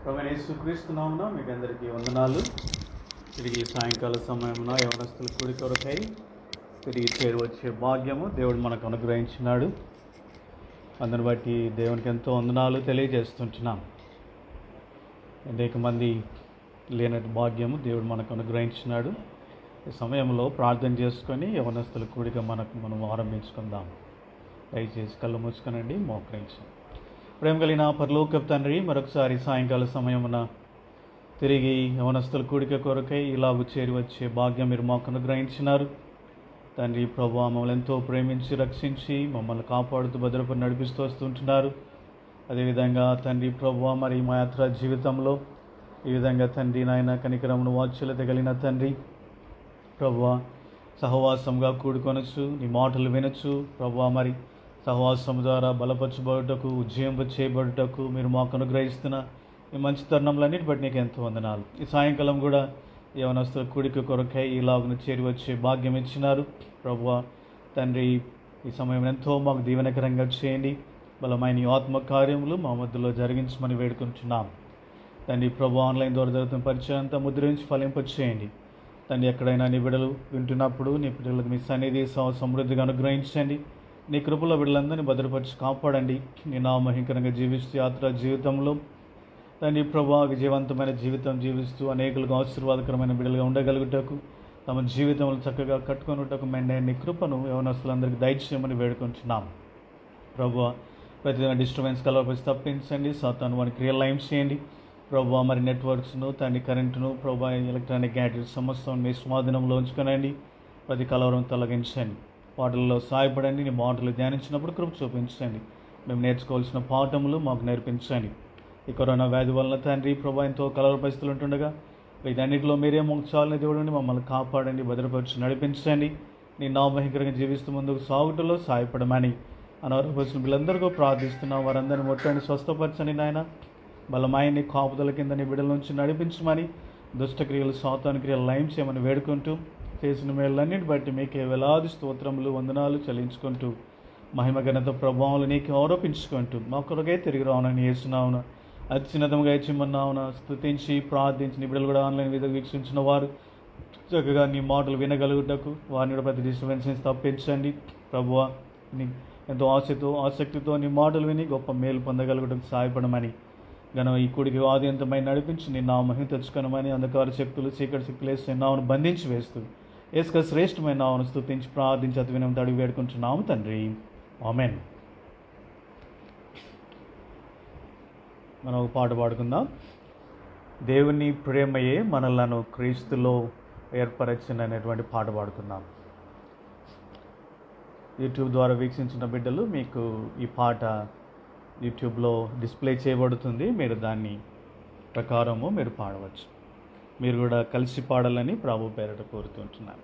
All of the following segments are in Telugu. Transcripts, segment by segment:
ప్రభువైన యేసుక్రీస్తు నామమున మీకు అందరికీ వందనాలు. తిరిగి సాయంకాల సమయమున యవనస్తుల కూడి కొరకై తిరిగి చేరువచ్చే భాగ్యము దేవుడు మనకు అనుగ్రహించినాడు. అందుని బట్టి దేవునికి ఎంతో వందనాలు తెలియజేస్తుంటున్నాం. అనేక మంది లేనటి భాగ్యము దేవుడు మనకు అనుగ్రహించినాడు. ఈ సమయంలో ప్రార్థన చేసుకొని యవనస్తుల కూడిక మనం ఆరంభించుకుందాం. దయచేసి కళ్ళు మూసుకొనండి, మోకరించి. ప్రేమ కలిగిన పరలోకపు తండ్రి, మరొకసారి సాయంకాల సమయమున తిరిగి యవనస్తుల కూడిక కొరకై ఇలాగూ చేరి వచ్చే భాగ్యం మీరు మాకు అనుగ్రహించినారు. తండ్రి ప్రభువా, మమ్మల్ని ఎంతో ప్రేమించి రక్షించి మమ్మల్ని కాపాడుతూ భద్రపడి నడిపిస్తూ వస్తుంటున్నారు. అదేవిధంగా తండ్రి ప్రభువా, మరి మా యాత్ర జీవితంలో ఈ విధంగా తండ్రి నాయన కనికరమును వాత్సల్యత కలిగిన తండ్రి ప్రభువా, సహవాసంగా కూడుకొనొచ్చు, నీ మాటలు వినొచ్చు ప్రభువా, మరి సహవాసం ద్వారా బలపరచబడుటకు, ఉజ్జయింప చేయబడుటకు మీరు మాకు అనుగ్రహిస్తున్న ఈ మంచి తరుణంలన్నిటి బట్టి నీకు ఎంతో వందనాలు. ఈ సాయంకాలం కూడా యవనస్తుల కూడిక కొరకై ఇలాగును చేరి వచ్చే భాగ్యం ఇచ్చినారు ప్రభువా. తండ్రి ఈ సమయం ఎంతో మాకు దీవెనకరంగా చేయండి. బలమైన ఈ ఆత్మ కార్యములు మా మధ్యలో జరిగించమని వేడుకుంటున్నాం తండ్రి ప్రభు. ఆన్లైన్ ద్వారా జరుగుతున్న పరిచయం అంతా ముద్రించి ఫలింపచేయండి తండ్రి. ఎక్కడైనా నీ బిడ్డలు వింటున్నప్పుడు నీ బిడ్డలకు మీ సన్నిధి సమృద్ధిగా అనుగ్రహించండి. నీ కృపలో బిడ్డలందరినీ భద్రపరిచి కాపాడండి. నీ నామహింకరంగా జీవిస్తూ యాత్ర జీవితంలో తండ్రి ప్రభా విజయవంతమైన జీవితం జీవిస్తూ అనేకులకు ఆశీర్వాదకరమైన బిడ్డలుగా ఉండగలుగుటకు, తమ జీవితంలో చక్కగా కట్టుకొనుటకు మెండైన నీ కృపను యవనస్తులందరికీ దయచేయమని వేడుకుంటున్నాం ప్రభువా. ప్రతిదిన డిస్టర్బెన్స్ కలవపరిచి తప్పించండి. సాతాను వాని క్రియలు లయం చేయండి ప్రభువా. మరి నెట్వర్క్స్ను తండ్రి కరెంటును ప్రభా, ఎలక్ట్రానిక్ గ్యాడ్జెట్స్ సమస్తం మీ స్వాధీనంలో ఉంచుకునండి. ప్రతి కలవరం తొలగించండి. పాటల్లో సహాయపడండి. నీ మాటలు ధ్యానించినప్పుడు కృప చూపించండి. మేము నేర్చుకోవాల్సిన పాఠములు మాకు నేర్పించండి. ఈ కరోనా వ్యాధి వలన తండ్రి ప్రభా ఎంతో కలవర పరిస్థితులు ఉంటుండగా వీటన్నిటిలో మీరే మాకు చాలని దేవుడిని మమ్మల్ని కాపాడండి, భద్రపరిచి నడిపించండి. నీ నామహికరంగా జీవిస్తూ ముందుకు సాగుటలో సహాయపడమని అనారోగ్యపరిచిన వీళ్ళందరికీ ప్రార్థిస్తున్నాం. వారందరినీ మొత్తాన్ని స్వస్థపరచండి నాయన. బలమైన నీ కాపుదల కింద నీ బిడ్డల నుంచి నడిపించమని, దుష్టక్రియలు సాతాను క్రియలు లయం చేయమని వేడుకుంటూ చేసిన మేళ్ళన్నిటి బట్టి మీకే వేలాది స్తోత్రములు వందనాలు చెల్లించుకుంటూ మహిమ ఘనత ప్రభావాలు నీకు ఆరోపించుకుంటూ మా కొరకై తిరిగి రావునని యేసునామమున అత్యున్నతంగా ఇచ్చిమన్నావున స్తుతించి ప్రార్థించి నీ బిడ్డలు కూడా ఆన్లైన్ మీద వీక్షించిన వారు చక్కగా నీ మాటలు వినగలుగుటకు వారిని కూడా ప్రతి డిస్టర్బెన్స్ తప్పించండి ప్రభువా. నీ ఎంతో ఆసక్తితో నీ మాటలు విని గొప్ప మేలు పొందగలుగుటకు సహాయపడమని ఈ కూడికి ఆద్యంతమై నడిపించి నీ నా మహిమ తెచ్చుకొనమని అంధకార శక్తులు చీకటి శక్తులు వేసి నావును బంధించి వేస్తూ ఏసుక శ్రేష్టమైన నావును స్తుతించి ప్రార్థించి అతి వినంత అడిగి వేడుకుంటున్నాము తండ్రి, ఆమెన్. మనం ఒక పాట పాడుకుందాం. దేవుని ప్రేమయే మనలను క్రీస్తులో ఏర్పరచిన అనేటువంటి పాట పాడుకుందాం. యూట్యూబ్ ద్వారా వీక్షించిన బిడ్డలు మీకు ఈ పాట యూట్యూబ్లో డిస్ప్లే చేయబడుతుంది. మీరు దాన్ని ప్రకారము మీరు పాడవచ్చు. మీరు కూడా కలిసి పాడాలని ప్రభు పేరట కోరుతుంటున్నాను.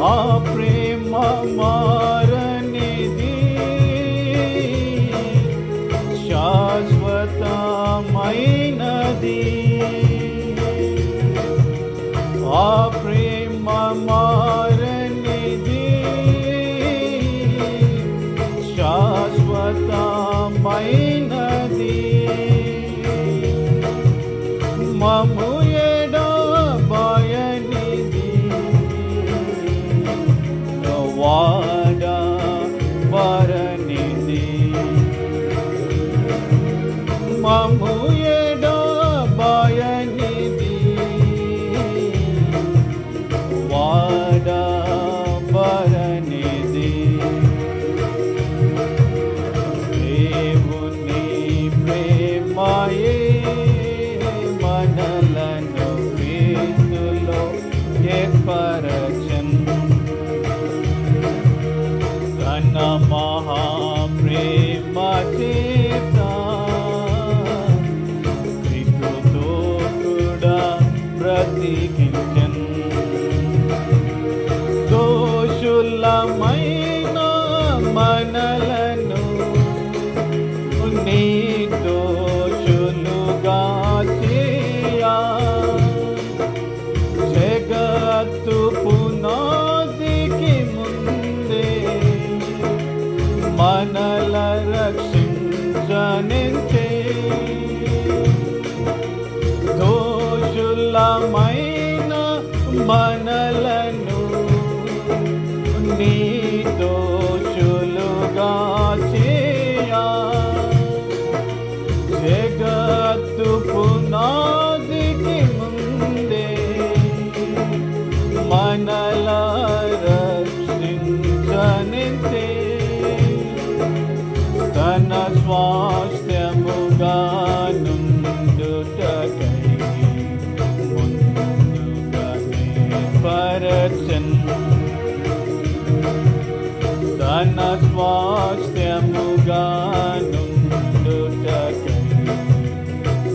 ఆ ప్రేమ మారనిది శాశ్వతమైనది ఆ ప్రేమ మారనిది శాశ్వతమైనది మము ఎడబాయనిది వాడబడనిది మము ఎడబాయనిది వాడబడనిది దేవుని ప్రేమయే మనలను క్రీస్తులో ఏర్పరచెను తన మహాప్రేమ చేత క్రీస్తుతో కూడా బ్రతికించెను దోషులమైన మనలను నిర్దోషులుగా చేయా జగత్తు పునాదికి ముందే మనల రక్షించనించే దోషులమైన మనలను నిర్దోషులుగా చేయా జగత్తు పునాదికి ముందే మనల రక్షించనించే తన స్వాస్థ్యముగా నుండుటకై ముందుగానే పరచెను తన స్వాస్థ్యముగా నుండుటకై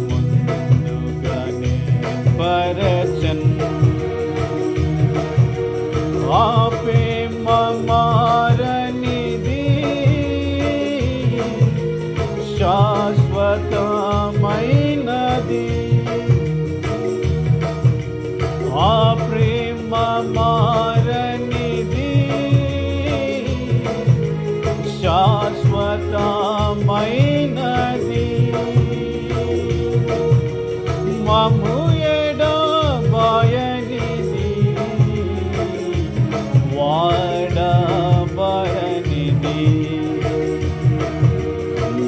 ముందుగానే పరచెను ఆ ప్రేమ మారనిది శాశ్వతమైనది ఆ ప్రేమ మారనిది శాశ్వతమైనది మము ఎడబాయనిది వాడబడనిది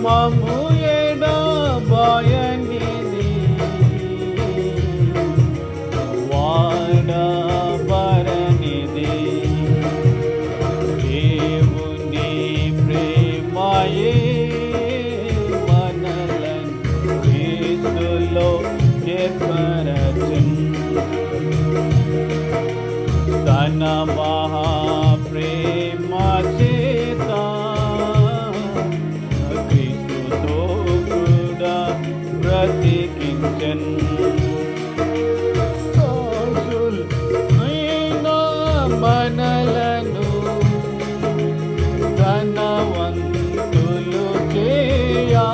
మము ఎడబాయనిది వాడబడనిది దేవుని ప్రేమయే మనలను క్రీస్తులో ఏర్పరచెను తన మహాప్రేమ చేత క్రీస్తుతో కూడా బ్రతికించెను దోషులైన మనలను ధనవంతులు చేయా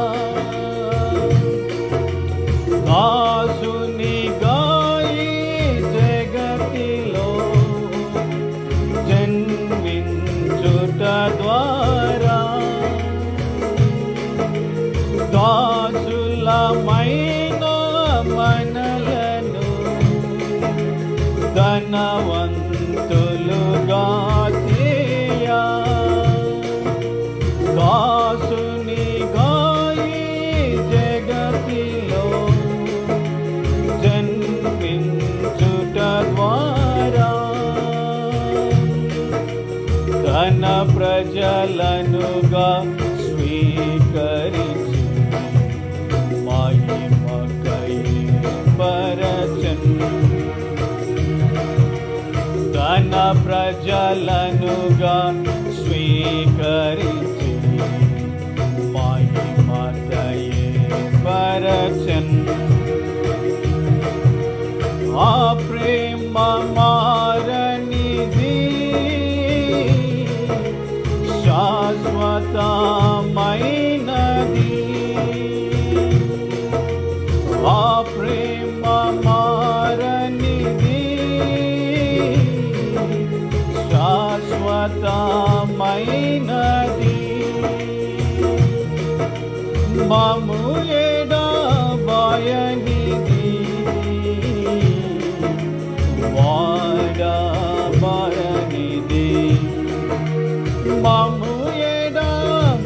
దాసునిగా ఈ జగతిలో జన్మించుట ద్వారా దాసులమైన మనలను ధనవంతులుగా చేయా దాసునిగా ఈ జగతిలో జన్మించుట ద్వారా తన ప్రజలనుగా స్వీకరించి మహిమకై పరచెను తన ప్రజలనుగా స్వీకరించి మహిమకై పరచెను ఆ ప్రేమ మారనిది శాశ్వతమైనది మము ఎడబాయనిది వాడబాయనిది మము ఎడబాయనిది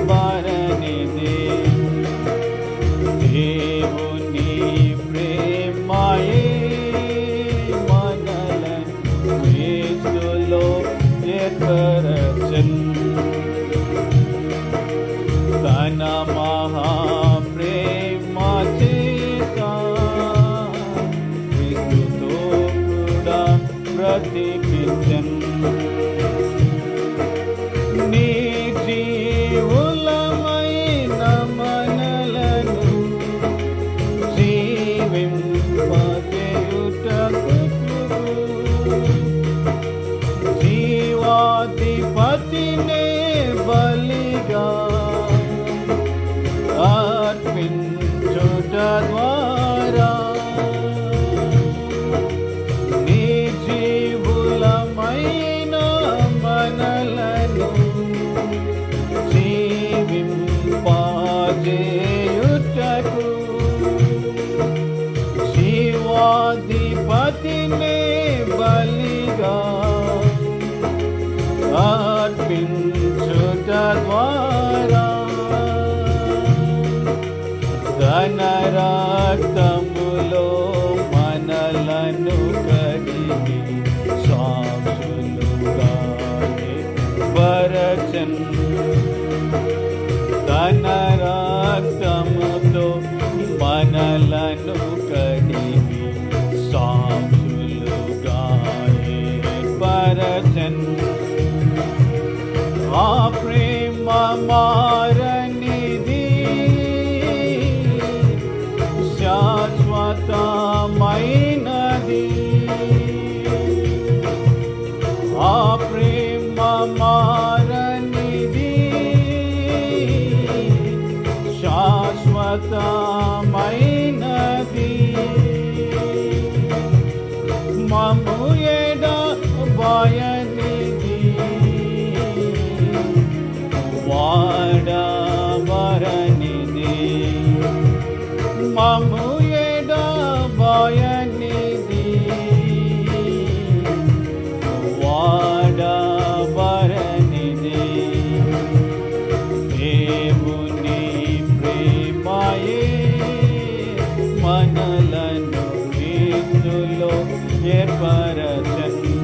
వాడబాయనిది దేవుని ప్రేమయే మనలను యేసులో ఏర్పరచెను తన మహాప్రేమ చేత క్రీస్తుతో కూడా బ్రతికించెను నీ జీవులమైన మనలను జీవింపజేయుటకు జీవాధిపతినే బలిగా అర్పించుట ద్వారా నీ జీవులమైన మనలను జీవింపజేయుటకు జీవాధిపతినే బలిగా అర్పించుట ద్వారా తన రక్తములో మనలను కడిగి సాక్షులుగా పరచెను తన రక్తముతో మనలను కడిగి సాక్షులుగా పరచెను ఆ ప్రేమ మారనిది శాశ్వతమైనది ఆ ప్రేమ మారనిది శాశ్వతమైనది మము ఎడబాయనిది వాడబాయనిది మము ఎడబాయనిది వాడబాయనిది దేవుని ప్రేమయే మనలను క్రీస్తులో ఏర్పరచెను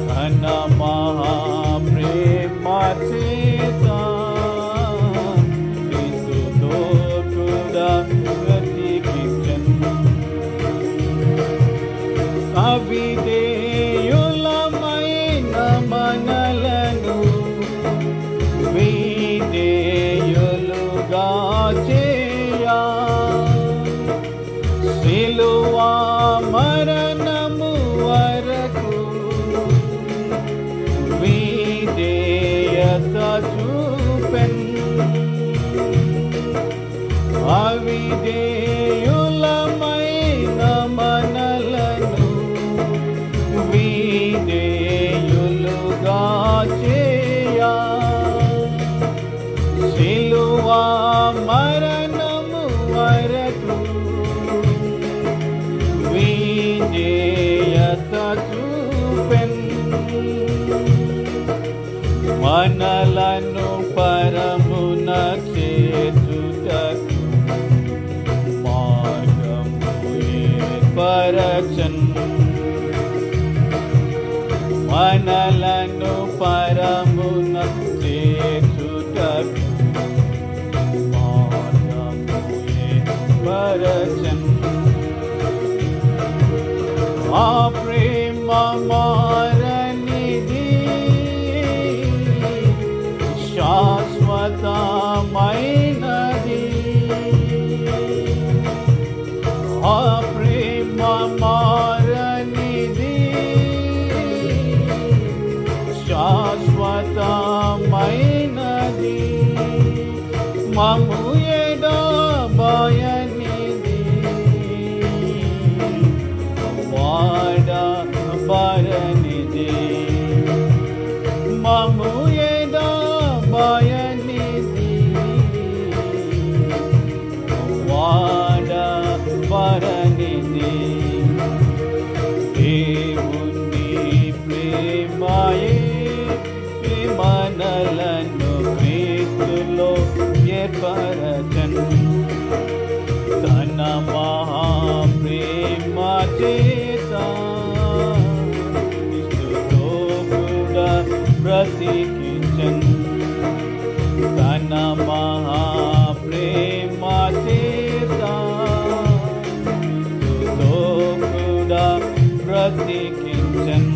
తన మహాప్రేమ చేత క్రీస్తుతో కూడా బ్రతికించెను అవిధేయులమైన మనలను విధేయులుగా చేయా సిలువా మరణము వరకు విధేయత చూపెను అవిధేయులమైన మనలను విధేయులుగా చేయా సిలువా మరణము వరకు విధేయత చూపెను మనలను పరమున చేర్చుటకు మార్గము ఏర్పరచెను మనలను పరమున చేర్చుటకు మార్గము ఏర్పరచెను ఆ ప్రేమ మారనిది శాశ్వతమైనది ఆ ప్రేమ మారనిది శాశ్వతమైనది మము ఎడబాయనిది వాడబాయనిది మము ఎడా బయనిది వాడ పరనిది దేవుని ప్రేమాయే మనలను క్రీస్తులో ఏర్పరచన్ తన మహాప్రేమ చేత క్రీస్తుతో కూడా బ్రతికించన్ తన మహాప్రేమ చేత క్రీస్తుతో కూడా బ్రతికించన్.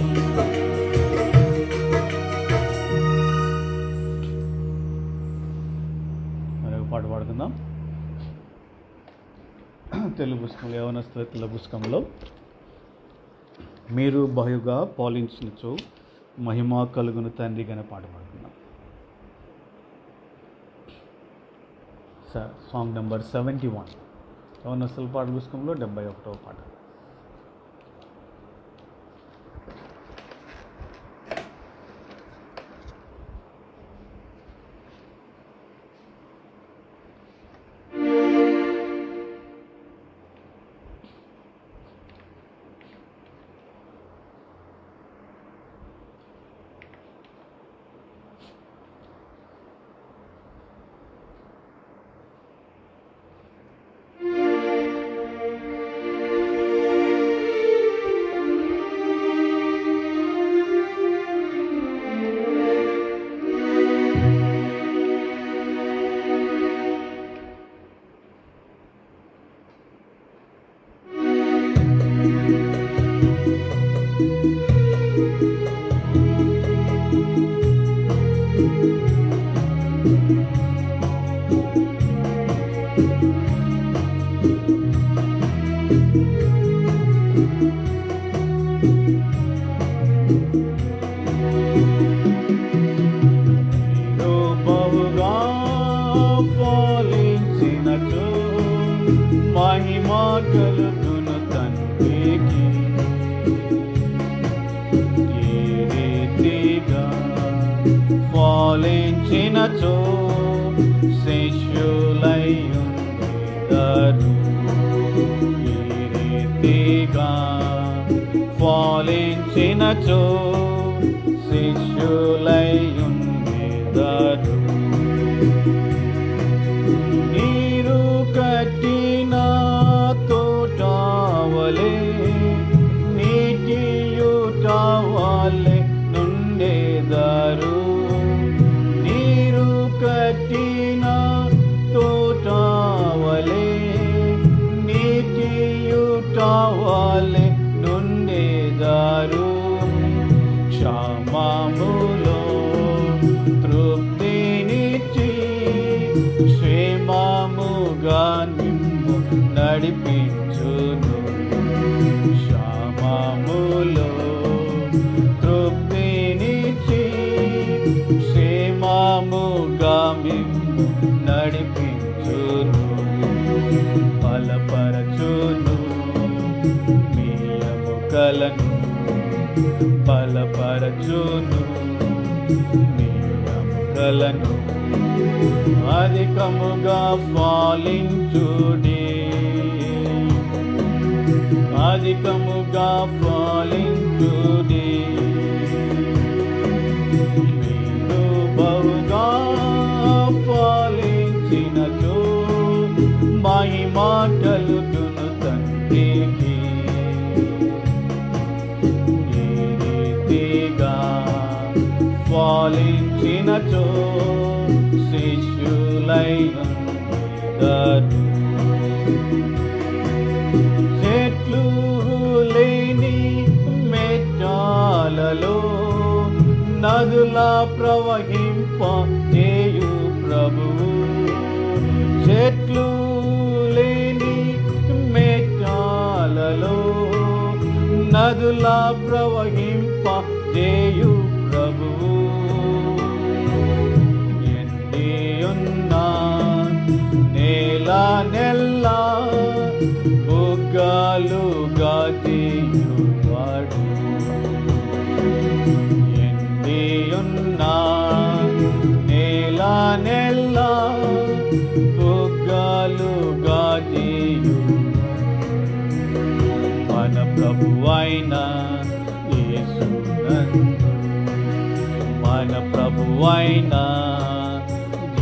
మరొక పాట పాడుకుందాం. తెలుగు పుస్తకంలో యవనస్తుల తెలుగు పుస్తకంలో మీరు బహుగా పాలించినచో మహిమ కలుగును తండ్రి అనే పాట పాడుకుందాం. సాంగ్ నెంబర్ 71 యవనస్తుల పాట పుస్తకంలో 71వ పాట. మహిమ కలుగును తండ్రికి ఏ రీతిగా ఫలించినచో శిష్యులై ఉండెదరు. ఏ రీతిగా ఫలించినచో శిష్యులై ఉండెదరు. నీరు కట్టిన తోటవలే నీటియుటవలే నుండెదరు. నీరు కట్టిన తోటవలే నీటియుటవలే నుండెదరు. క్షమాములో తృప్తినిచ్చి క్షేమముగా నిమ్ము నడిపించును. క్షమాములో తృప్తినిచ్చి క్షేమముగా నిమ్ము నడిపించును. బలపరచును మీ ఎముకలను బలపరచును మీ ఎముకలను అధికముగా ఫలించుడి అధికముగా ఫలించుడి. మీరు బహుగా ఫలించినచో మహిమ కలుగును తండ్రికి. ఏ రీతిగా ఫలించినచో శిష్యులై ఉండెదరు. చెట్లు లేని మెట్టాలలో నదులా ప్రవహింప చేయు ప్రభువు. చెట్లు లేని మెట్టాలలో నదులా ప్రవహింప చేయు ప్రభువు. ఎండియున్నా నేల నెల్లా బుగ్గలుగా చేయువాడు. ఎండియున్నా ప్రభువైన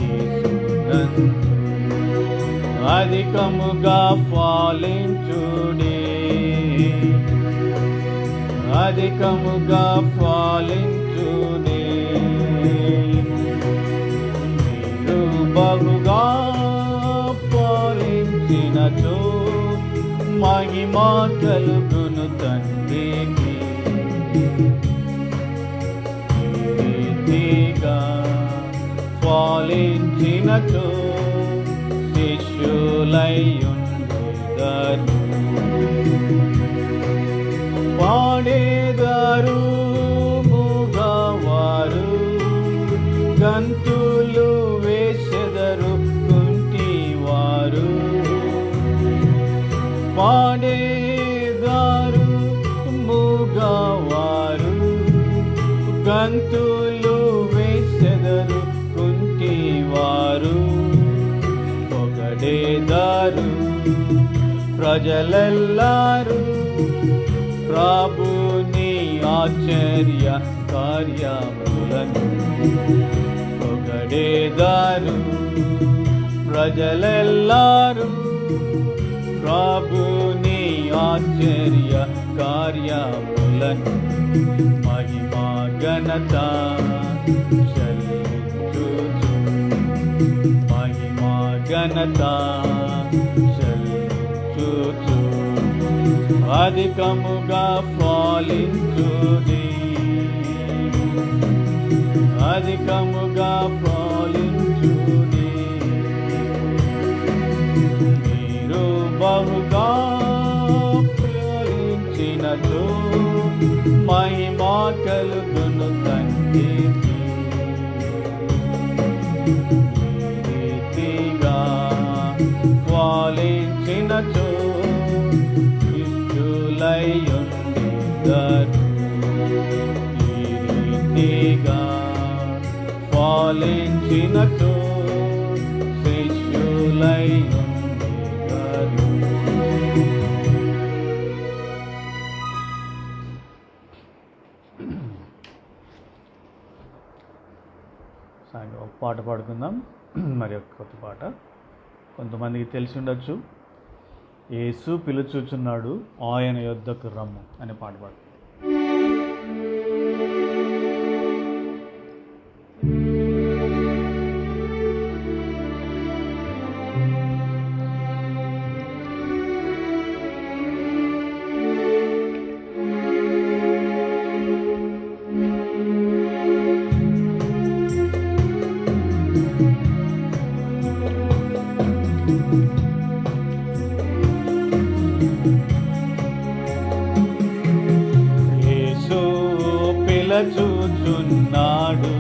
యేసునందు అధికముగా ఫలించుడి, అధికముగా ఫలించుడి. మీరు బహుగా ఫలించినచో మహిమ కలుగును తండ్రికి. ఈ రీతిగా ఫలించినచో శిష్యులయ్యుండెదరు, పాడేదారు మూగవారు, గంతులు వేసెదరు కుంటివారు. పాడేదారు మూగవారు, గంతులు వేసెదరు కుంటివారు. పొగడేదారు ప్రజలెల్లారు ప్రభుని ఆశ్చర్య కార్యములను. పొగడేదారు ప్రజలెల్లారు ప్రభుని ఆశ్చర్య కార్యములను. మహిమా ఘనత చెల్లించుచు, మహిమా ఘనత చెల్లించుచు అధికముగా ఫలించుడి, అధికముగా ఫలించుడి. మీరు బహుగా ఫలించినచో మహిమ కలుగును తండ్రికి. ఈ రీతిగా ఫలించినచో శిష్యులయ్యుండెదరు, ఈ రీతిగా ఫలించినచో శిష్యులయ్యుండెదరు. ఒక పాట పాడుకుందాం, మరి ఒక కొత్త పాట. కొంతమందికి తెలిసి ఉండొచ్చు, యేసు పిలుచుచున్నాడు ఆయన యొద్దకు రమ్ము అనే పాట పాడు. పిలుచుచున్నాడు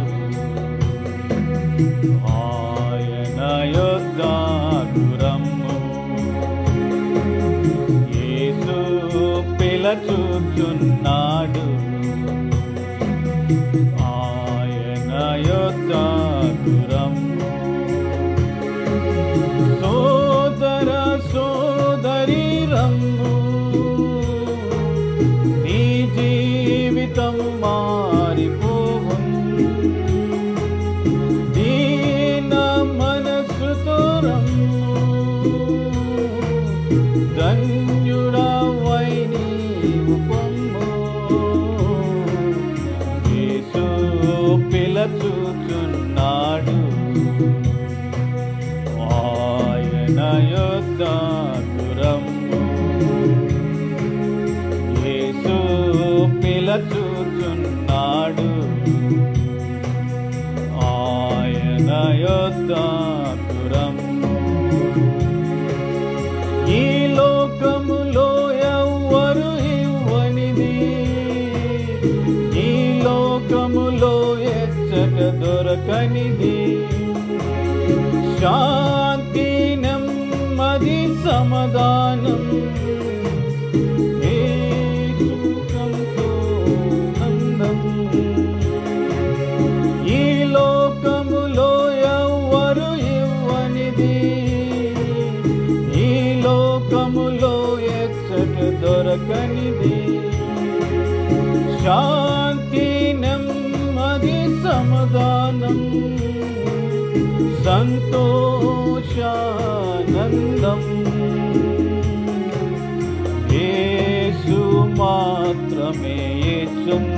ఆయన యొద్దకు రమ్ము. యేసు పిలుచుచున్నాడు ఆయన యొద్దకు రమ్ము. సోదర సోదరి రమ్ము, నీ జీవితం మారిపోవును. దీన మనసుతో రమ్ము, ధన్యుడవై నీవు పొమ్ము. యేసు పిలుచుచున్నాడు ఆయన యొద్దకు రమ్ము. యేసు పిలుచుచున్నాడు ఆయన యొద్దకు రమ్ము. ఈ లోకములో ఎవ్వరు ఇవ్వనిది, ఈ లోకములో ఎచ్చట దొరకనిది, శాంతి నెమ్మది సమాధానం ఈ లోకములో ఎవ్వరు ఇవ్వనిది, ఈ లోకములో ఎచ్చట దొరకనిది, శాంతి నెమ్మది సమాధానం సమాధానం సంతోషానందం యేసు మాత్రమే యేసున్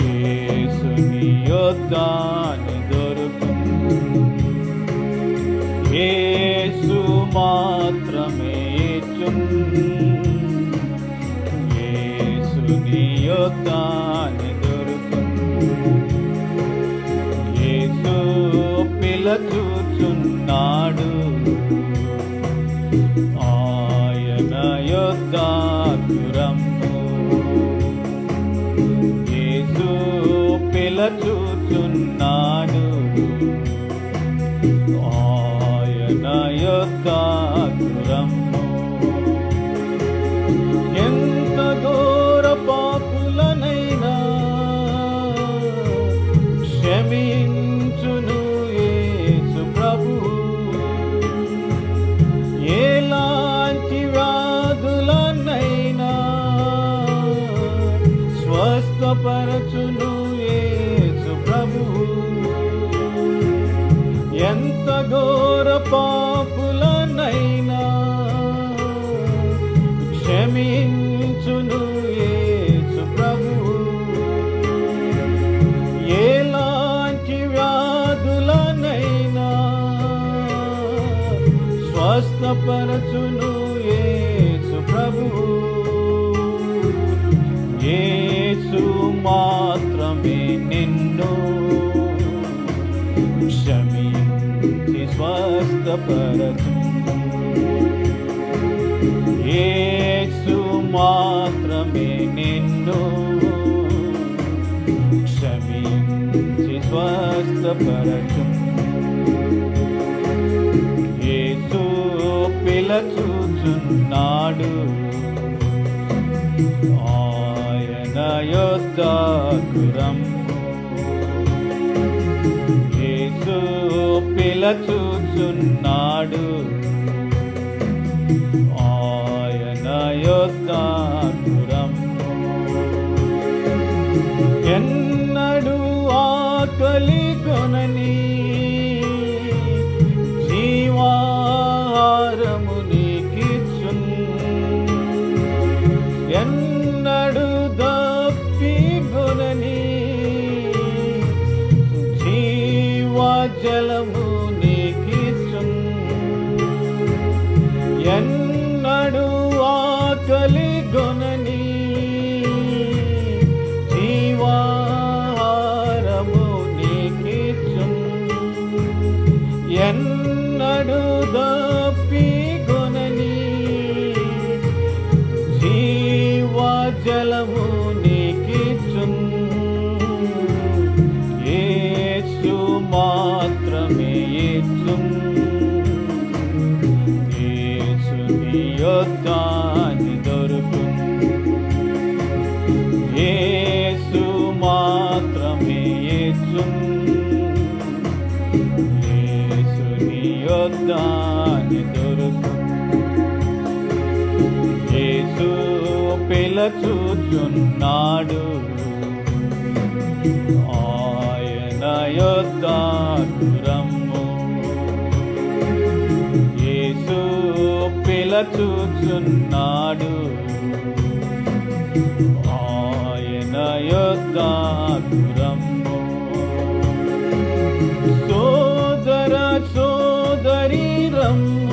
యేసుని యొద్దనే దొరుకును యేసు మాత్రమే యేసున్ యేసుని యొద్దనే దొరుకును యేసు పిలుచుచున్నాడు ఆయన యొద్దకు రమ్ము యేసు పిలుచుచున్నాడు ఆయన యొద్దకు రమ్ము ఎంత ఘోర పాపులనైనా క్షమించును యేసు ప్రభువు ఎలాంటి వ్యాధులనైనా స్వస్థపరచును యేసు ప్రభువు ఎంత ఘోర పాపులనైనా క్షమించును యేసు ప్రభువు ఎలాంటి వ్యాధులనైనా స్వస్థపరచును యేసు ప్రభువు యేసు మాత్రమే నిన్ను క్షమించి స్వస్థపరచును యేసు మాత్రమే నిన్ను క్షమించి స్వస్థపరచును యేసు పిలుచుచున్నాడు ఆయన యొద్దకు రమ్ము యేసు పిలుచుచున్నాడు ఆయన యొద్దకు రమ్ము ఎన్నడూ ఆకలి కొనని జీవాహారము నీకిచ్చున్ ఎన్నడూ దప్పిగొనని జీవజలము నీకిచ్చున్ ఎన్నడూ ఆకలి గొనని జీవాహారము నీకిచ్చున్ ఎన్నడూ దప్పిగొనని జీవజలము నీకిచ్చున్ యేసు మాత్రమే యేసున్ యేసుని యొద్దనే దొరుకును యేసు మాత్రమే యేసున్ యేసుని యొద్దనే దొరుకును యేసు పిలుచుచున్నాడు ఆయన యొద్దకు రమ్ము యేసు పిలుచుచున్నాడు ఆయన యొద్దకు రమ్ము సోదర సోదరి రమ్ము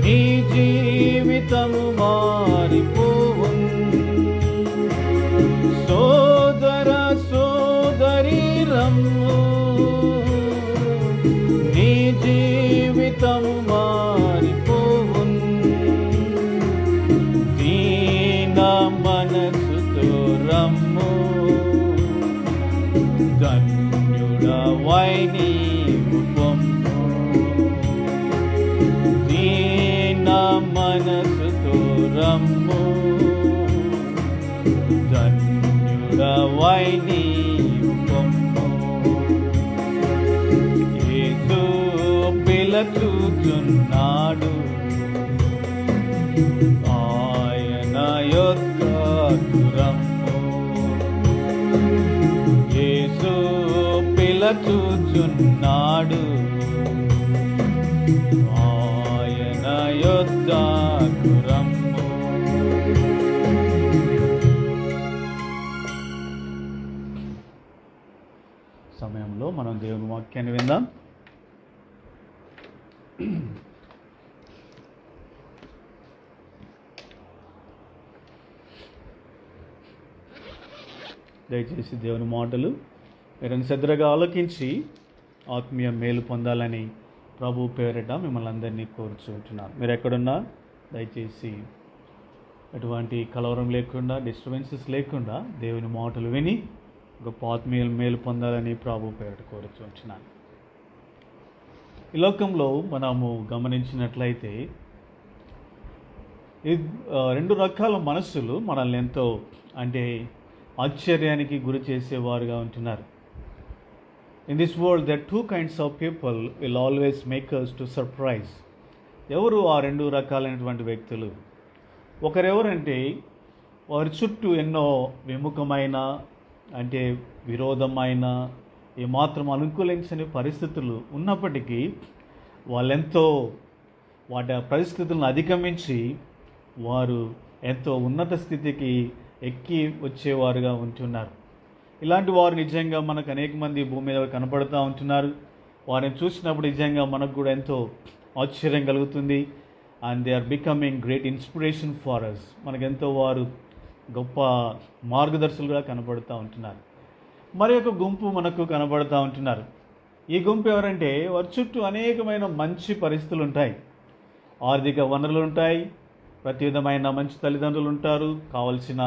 నీ జీవితము మారిపోవున్ సోదర సోదరి రమ్ము నీ జీవితము మారిపోవున్ దీన మనసుతో రమ్ము ధన్యుడవై నీవు పొమ్ము దీన మనసుతో రమ్ము ధన్యుడవై నీవు పొమ్ము యేసు పిలుచుచున్నాడు ఆయన యొద్దకు రమ్ము పిలచుచున్నాడు, ఆయన యొద్దకు రమ్ము. సమయంలో మనం దేవుని వాక్యాన్ని విందాం. దయచేసి దేవుని మాటలు మీరు శ్రద్ధగా ఆలోకించి ఆత్మీయ మేలు పొందాలని ప్రభు పేరిట మిమ్మల్ని అందరినీ కోరుచుంటున్నాను. మీరు ఎక్కడున్నా దయచేసి ఎటువంటి కలవరం లేకుండా, డిస్టర్బెన్సెస్ లేకుండా దేవుని మాటలు విని గొప్ప ఆత్మీయ మేలు పొందాలని ప్రభు పేరిట కోరుచుంటున్నాను. ఈ లోకంలో మనము గమనించినట్లయితే రెండు రకాల మనస్సులు మనల్ని ఎంతో ఆశ్చర్యానికి గురి చేసేవారుగా ఉంటున్నారు. In this world there two kinds of people will always make us to surprise. ఎవరు ఆ రెండు రకాలైనటువంటి వ్యక్తులు? ఒకరెవరంటే వారి చుట్టూ ఎన్నో విముఖమైన విరోధమైన ఏమాత్రం అనుకూలించని పరిస్థితులు ఉన్నప్పటికీ వాళ్ళెంతో వాటి పరిస్థితులను అధిగమించి వారు ఎంతో ఉన్నత స్థితికి ఎక్కి వచ్చేవారుగా ఉంటున్నారు. ఇలాంటి వారు నిజంగా మనకు అనేక మంది భూమి మీద కనపడుతూ ఉంటున్నారు. వారిని చూసినప్పుడు నిజంగా మనకు కూడా ఎంతో ఆశ్చర్యం కలుగుతుంది. And they are becoming great inspiration for us. మనకెంతో వారు గొప్ప మార్గదర్శులుగా కనపడుతూ ఉంటున్నారు. మరి ఒక గుంపు మనకు కనపడుతూ ఉంటున్నారు. ఈ గుంపు ఎవరంటే వారి చుట్టూ అనేకమైన మంచి పరిస్థితులు ఉంటాయి, ఆర్థిక వనరులు ఉంటాయి, ప్రతి విధమైన మంచి తల్లిదండ్రులు ఉంటారు, కావలసిన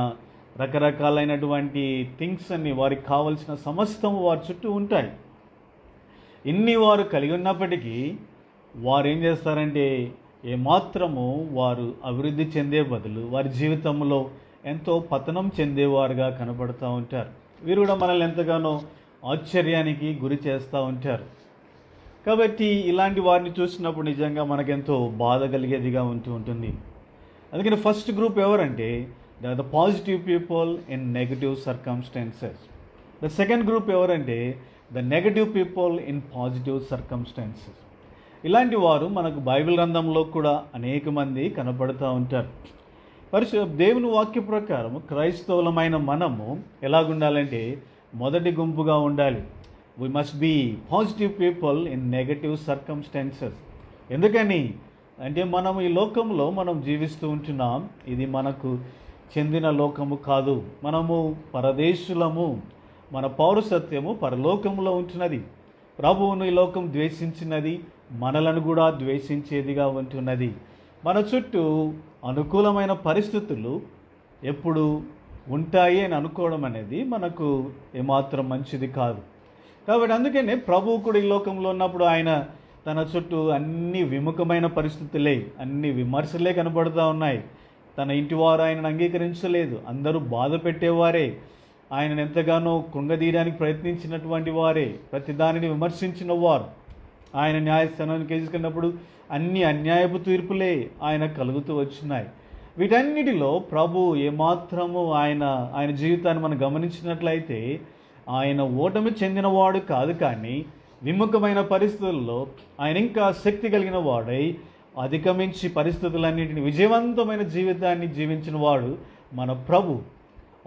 రకరకాలైనటువంటి థింగ్స్ అన్ని వారికి కావలసిన సమస్తము వారి చుట్టూ ఉంటాయి. ఇన్ని వారు కలిగి ఉన్నప్పటికీ వారు ఏం చేస్తారంటే ఏమాత్రము వారు అభివృద్ధి చెందే బదులు వారి జీవితంలో ఎంతో పతనం చెందేవారుగా కనబడుతూ ఉంటారు. వీరు కూడా మనల్ని ఎంతగానో ఆశ్చర్యానికి గురి చేస్తూ ఉంటారు. కాబట్టి ఇలాంటి వారిని చూసినప్పుడు నిజంగా మనకెంతో బాధ కలిగేదిగా ఉంటుంది. అందుకని ఫస్ట్ గ్రూప్ ఎవరంటే the positive people in negative circumstances. The second group ఎవరంటే the negative people in positive circumstances. ఇలాంటి వారు మనకు బైబిల్ గ్రంథంలో కూడా అనేక మంది కనపడుతూ ఉంటారు. దేవుని వాక్య ప్రకారం క్రైస్తవులమైన మనము ఎలాగుండాలంటే మొదటి గుంపుగా ఉండాలి. We must be positive people in negative circumstances. ఎందుకని అంటే మనం ఈ లోకంలో మనం జీవిస్తూ ఉంటున్నాం. ఇది మనకు చెందిన లోకము కాదు. మనము పరదేశులము. మన పౌరసత్యము పరలోకంలో ఉంటున్నది. ప్రభువును ఈ లోకం ద్వేషించినది, మనలను కూడా ద్వేషించేదిగా ఉంటున్నది. మన చుట్టూ అనుకూలమైన పరిస్థితులు ఎప్పుడు ఉంటాయి అని అనుకోవడం అనేది మనకు ఏమాత్రం మంచిది కాదు. కాబట్టి అందుకనే ప్రభువు కూడా ఈ లోకంలో ఉన్నప్పుడు ఆయన తన చుట్టూ అన్ని విముఖమైన పరిస్థితులే, అన్ని విమర్శలే కనబడుతూ ఉన్నాయి. తన ఇంటి వారు ఆయనను అంగీకరించలేదు. అందరూ బాధ పెట్టేవారే, ఆయనను ఎంతగానో కృంగదీయడానికి ప్రయత్నించినటువంటి వారే, ప్రతి దానిని విమర్శించిన వారు. ఆయన న్యాయస్థానానికి తీసుకున్నప్పుడు అన్ని అన్యాయపు తీర్పులే ఆయన కలుగుతూ వచ్చినాయి. వీటన్నిటిలో ప్రభు ఏమాత్రము ఆయన జీవితాన్ని మనం గమనించినట్లయితే ఆయన ఓటమి చెందినవాడు కాదు, కానీ విముఖమైన పరిస్థితుల్లో ఆయన ఇంకా శక్తి కలిగిన వాడై అధిగమించి పరిస్థితులన్నింటినీ విజయవంతమైన జీవితాన్ని జీవించిన వాడు మన ప్రభు.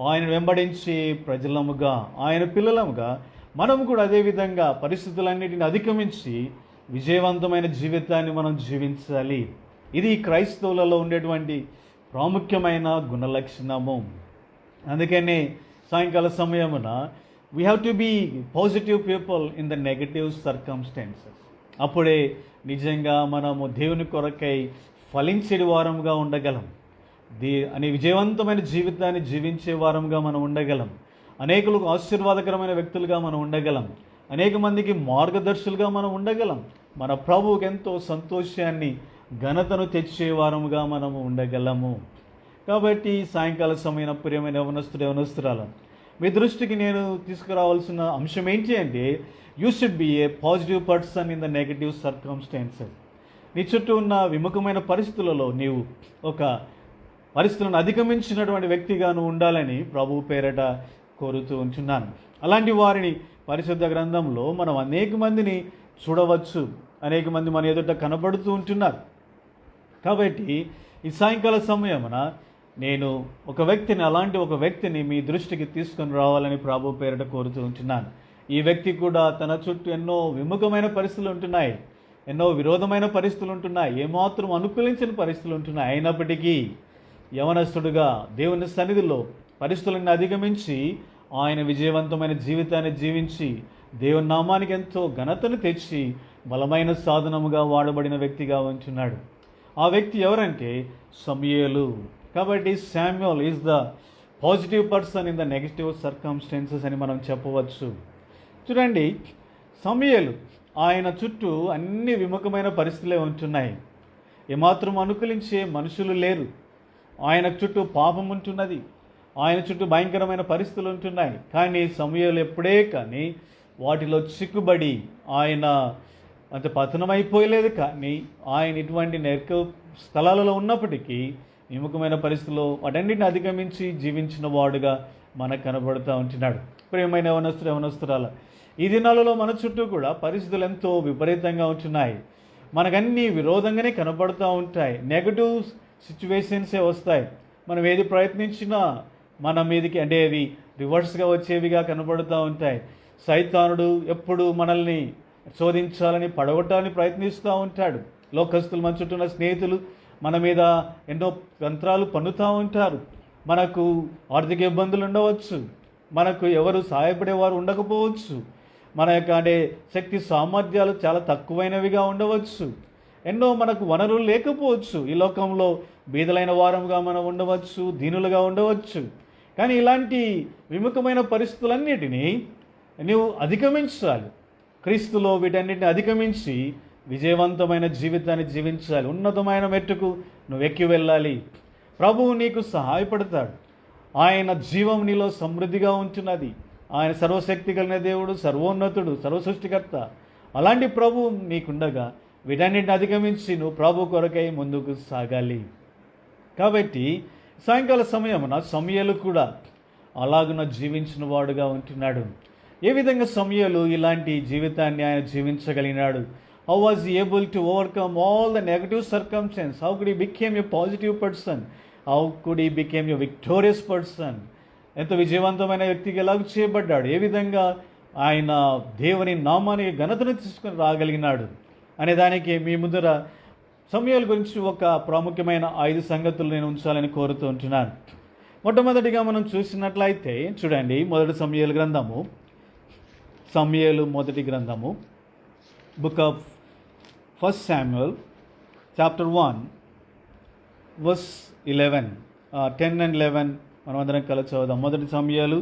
ఆయన వెంబడించి ప్రజలముగా, ఆయన పిల్లలముగా మనం కూడా అదేవిధంగా పరిస్థితులన్నింటిని అధిగమించి విజయవంతమైన జీవితాన్ని మనం జీవించాలి. ఇది క్రైస్తవులలో ఉండేటువంటి ప్రాముఖ్యమైన గుణలక్షణము. అందుకనే సాయంకాల సమయమున we have to be positive people in the negative circumstances. అప్పుడే నిజంగా మనము దేవుని కొరకై ఫలించేది వారంగా ఉండగలం. అనే విజయవంతమైన జీవితాన్ని జీవించే వారంగా మనం ఉండగలం. అనేకులకు ఆశీర్వాదకరమైన వ్యక్తులుగా మనం ఉండగలం. అనేక మందికి మార్గదర్శులుగా మనం ఉండగలం. మన ప్రభువుకి ఎంతో సంతోషాన్ని, ఘనతను తెచ్చే వారముగా మనము ఉండగలము. కాబట్టి సాయంకాల సమయం ప్రియమైన యవనస్తురాలు, మీ దృష్టికి నేను తీసుకురావాల్సిన అంశం ఏంటి అంటే you should be A positive person in the negative circumstances. నీ చుట్టూ ఉన్న విముఖమైన పరిస్థితులలో నీవు ఒక పరిస్థితులను అధిగమించినటువంటి వ్యక్తిగా నువ్వు ఉండాలని ప్రభువు పేరట కోరుతూ ఉంటున్నాను. అలాంటి వారిని పరిశుద్ధ గ్రంథంలో మనం అనేక మందిని చూడవచ్చు, అనేక మంది మన ఎదుట కనబడుతూ ఉంటున్నారు. కాబట్టి ఈ సాయంకాల సమయమున నేను అలాంటి ఒక వ్యక్తిని మీ దృష్టికి తీసుకొని రావాలని ప్రభు పేరిట కోరుతూ ఉంటున్నాను. ఈ వ్యక్తి కూడా తన చుట్టూ ఎన్నో విముఖమైన పరిస్థితులు ఉంటున్నాయి, ఎన్నో విరోధమైన పరిస్థితులు ఉంటున్నాయి, ఏమాత్రం అనుకూలించిన పరిస్థితులు ఉంటున్నాయి. అయినప్పటికీ యవనస్తుడుగా దేవుని సన్నిధిలో పరిస్థితులను అధిగమించి ఆయన విజయవంతమైన జీవితాన్ని జీవించి దేవుని నామానికి ఎంతో ఘనతను తెచ్చి బలమైన సాధనముగా వాడబడిన వ్యక్తిగా ఉంటున్నాడు. ఆ వ్యక్తి ఎవరంటే సమూయేలు. కాబట్టి Samuel is the positive person in the negative circumstances అని మనం చెప్పవచ్చు. చూడండి, సమూయేలు ఆయన చుట్టూ అన్ని విముఖమైన పరిస్థితులే ఉంటున్నాయి, ఏమాత్రం అనుకూలించే మనుషులు లేరు. ఆయన చుట్టూ పాపం ఉంటున్నది, ఆయన చుట్టూ భయంకరమైన పరిస్థితులు ఉంటున్నాయి. కానీ సమూయేలు ఎప్పుడే కానీ వాటిలో చిక్కుబడి ఆయన అంత పతనమైపోయలేదు. కానీ ఆయన ఇటువంటి స్థలాలలో ఉన్నప్పటికీ విముఖమైన పరిస్థితుల్లో వాటన్నిటిని అధిగమించి జీవించిన వాడుగా మనకు కనబడుతూ ఉంటున్నాడు. ప్రియమైన యవనస్తురాల, ఈ దినాలలో మన చుట్టూ కూడా పరిస్థితులు ఎంతో విపరీతంగా ఉంటున్నాయి. మనకన్నీ విరోధంగానే కనబడుతూ ఉంటాయి, నెగటివ్ సిచ్యువేషన్సే వస్తాయి. మనం ఏది ప్రయత్నించినా మన మీదకి అంటే అవి రివర్స్గా వచ్చేవిగా కనబడుతూ ఉంటాయి. సైతానుడు ఎప్పుడు మనల్ని శోధించాలని పడగొట్టాలని ప్రయత్నిస్తూ ఉంటాడు. లోకస్తులు, మన చుట్టూ ఉన్న స్నేహితులు మన మీద ఎన్నో తంత్రాలు పన్నుతూ ఉంటారు. మనకు ఆర్థిక ఇబ్బందులు ఉండవచ్చు, మనకు ఎవరు సహాయపడేవారు ఉండకపోవచ్చు, మన యొక్క శక్తి సామర్థ్యాలు చాలా తక్కువైనవిగా ఉండవచ్చు, ఎన్నో మనకు వనరులు లేకపోవచ్చు. ఈ లోకంలో బీదలైన వారముగా మనం ఉండవచ్చు, దీనులుగా ఉండవచ్చు. కానీ ఇలాంటి విముఖమైన పరిస్థితులన్నిటినీ నువ్వు అధిగమించాలి. క్రీస్తులో వీటన్నిటిని అధిగమించి విజయవంతమైన జీవితాన్ని జీవించాలి. ఉన్నతమైన మెట్టుకు నువ్వు ఎక్కి వెళ్ళాలి. ప్రభువు నీకు సహాయపడతాడు. ఆయన జీవం నీలో సమృద్ధిగా ఉంటున్నది. ఆయన సర్వశక్తి కలిగిన దేవుడు, సర్వోన్నతుడు, సర్వసృష్టికర్త. అలాంటి ప్రభువు నీకుండగా వీటన్నిటిని అధిగమించి నువ్వు ప్రభు కొరకై ముందుకు సాగాలి. కాబట్టి సాయంకాల సమయమున సమూయేలు కూడా అలాగున జీవించిన వాడుగా ఉంటున్నాడు. ఏ విధంగా సమూయేలు ఇలాంటి జీవితాన్ని ఆయన జీవించగలిగినాడు? How was he able to overcome all the negative circumstance? How could he became a positive person? How could he became a victorious person? ఎంత విజయవంతమైన వ్యక్తిగా ఎలాగ చేయబడ్డాడు? ఏ విధంగా ఆయన దేవుని నామానికి ఘనతను తీసుకొని రాగలిగినాడు అనే దానికి మీ ముందర సమూయేలు గురించి ఒక ప్రాముఖ్యమైన 5 సంగతులు నేను ఉంచాలని కోరుతూ ఉంటున్నాను. మొట్టమొదటిగా మనం చూసినట్లయితే చూడండి, సమూయేలు మొదటి గ్రంథము book of 1 Samuel chapter 1 verse 11 10 and 11 మనం అందరం కలిసి చదువుదాం. మొదటి సమూయేలు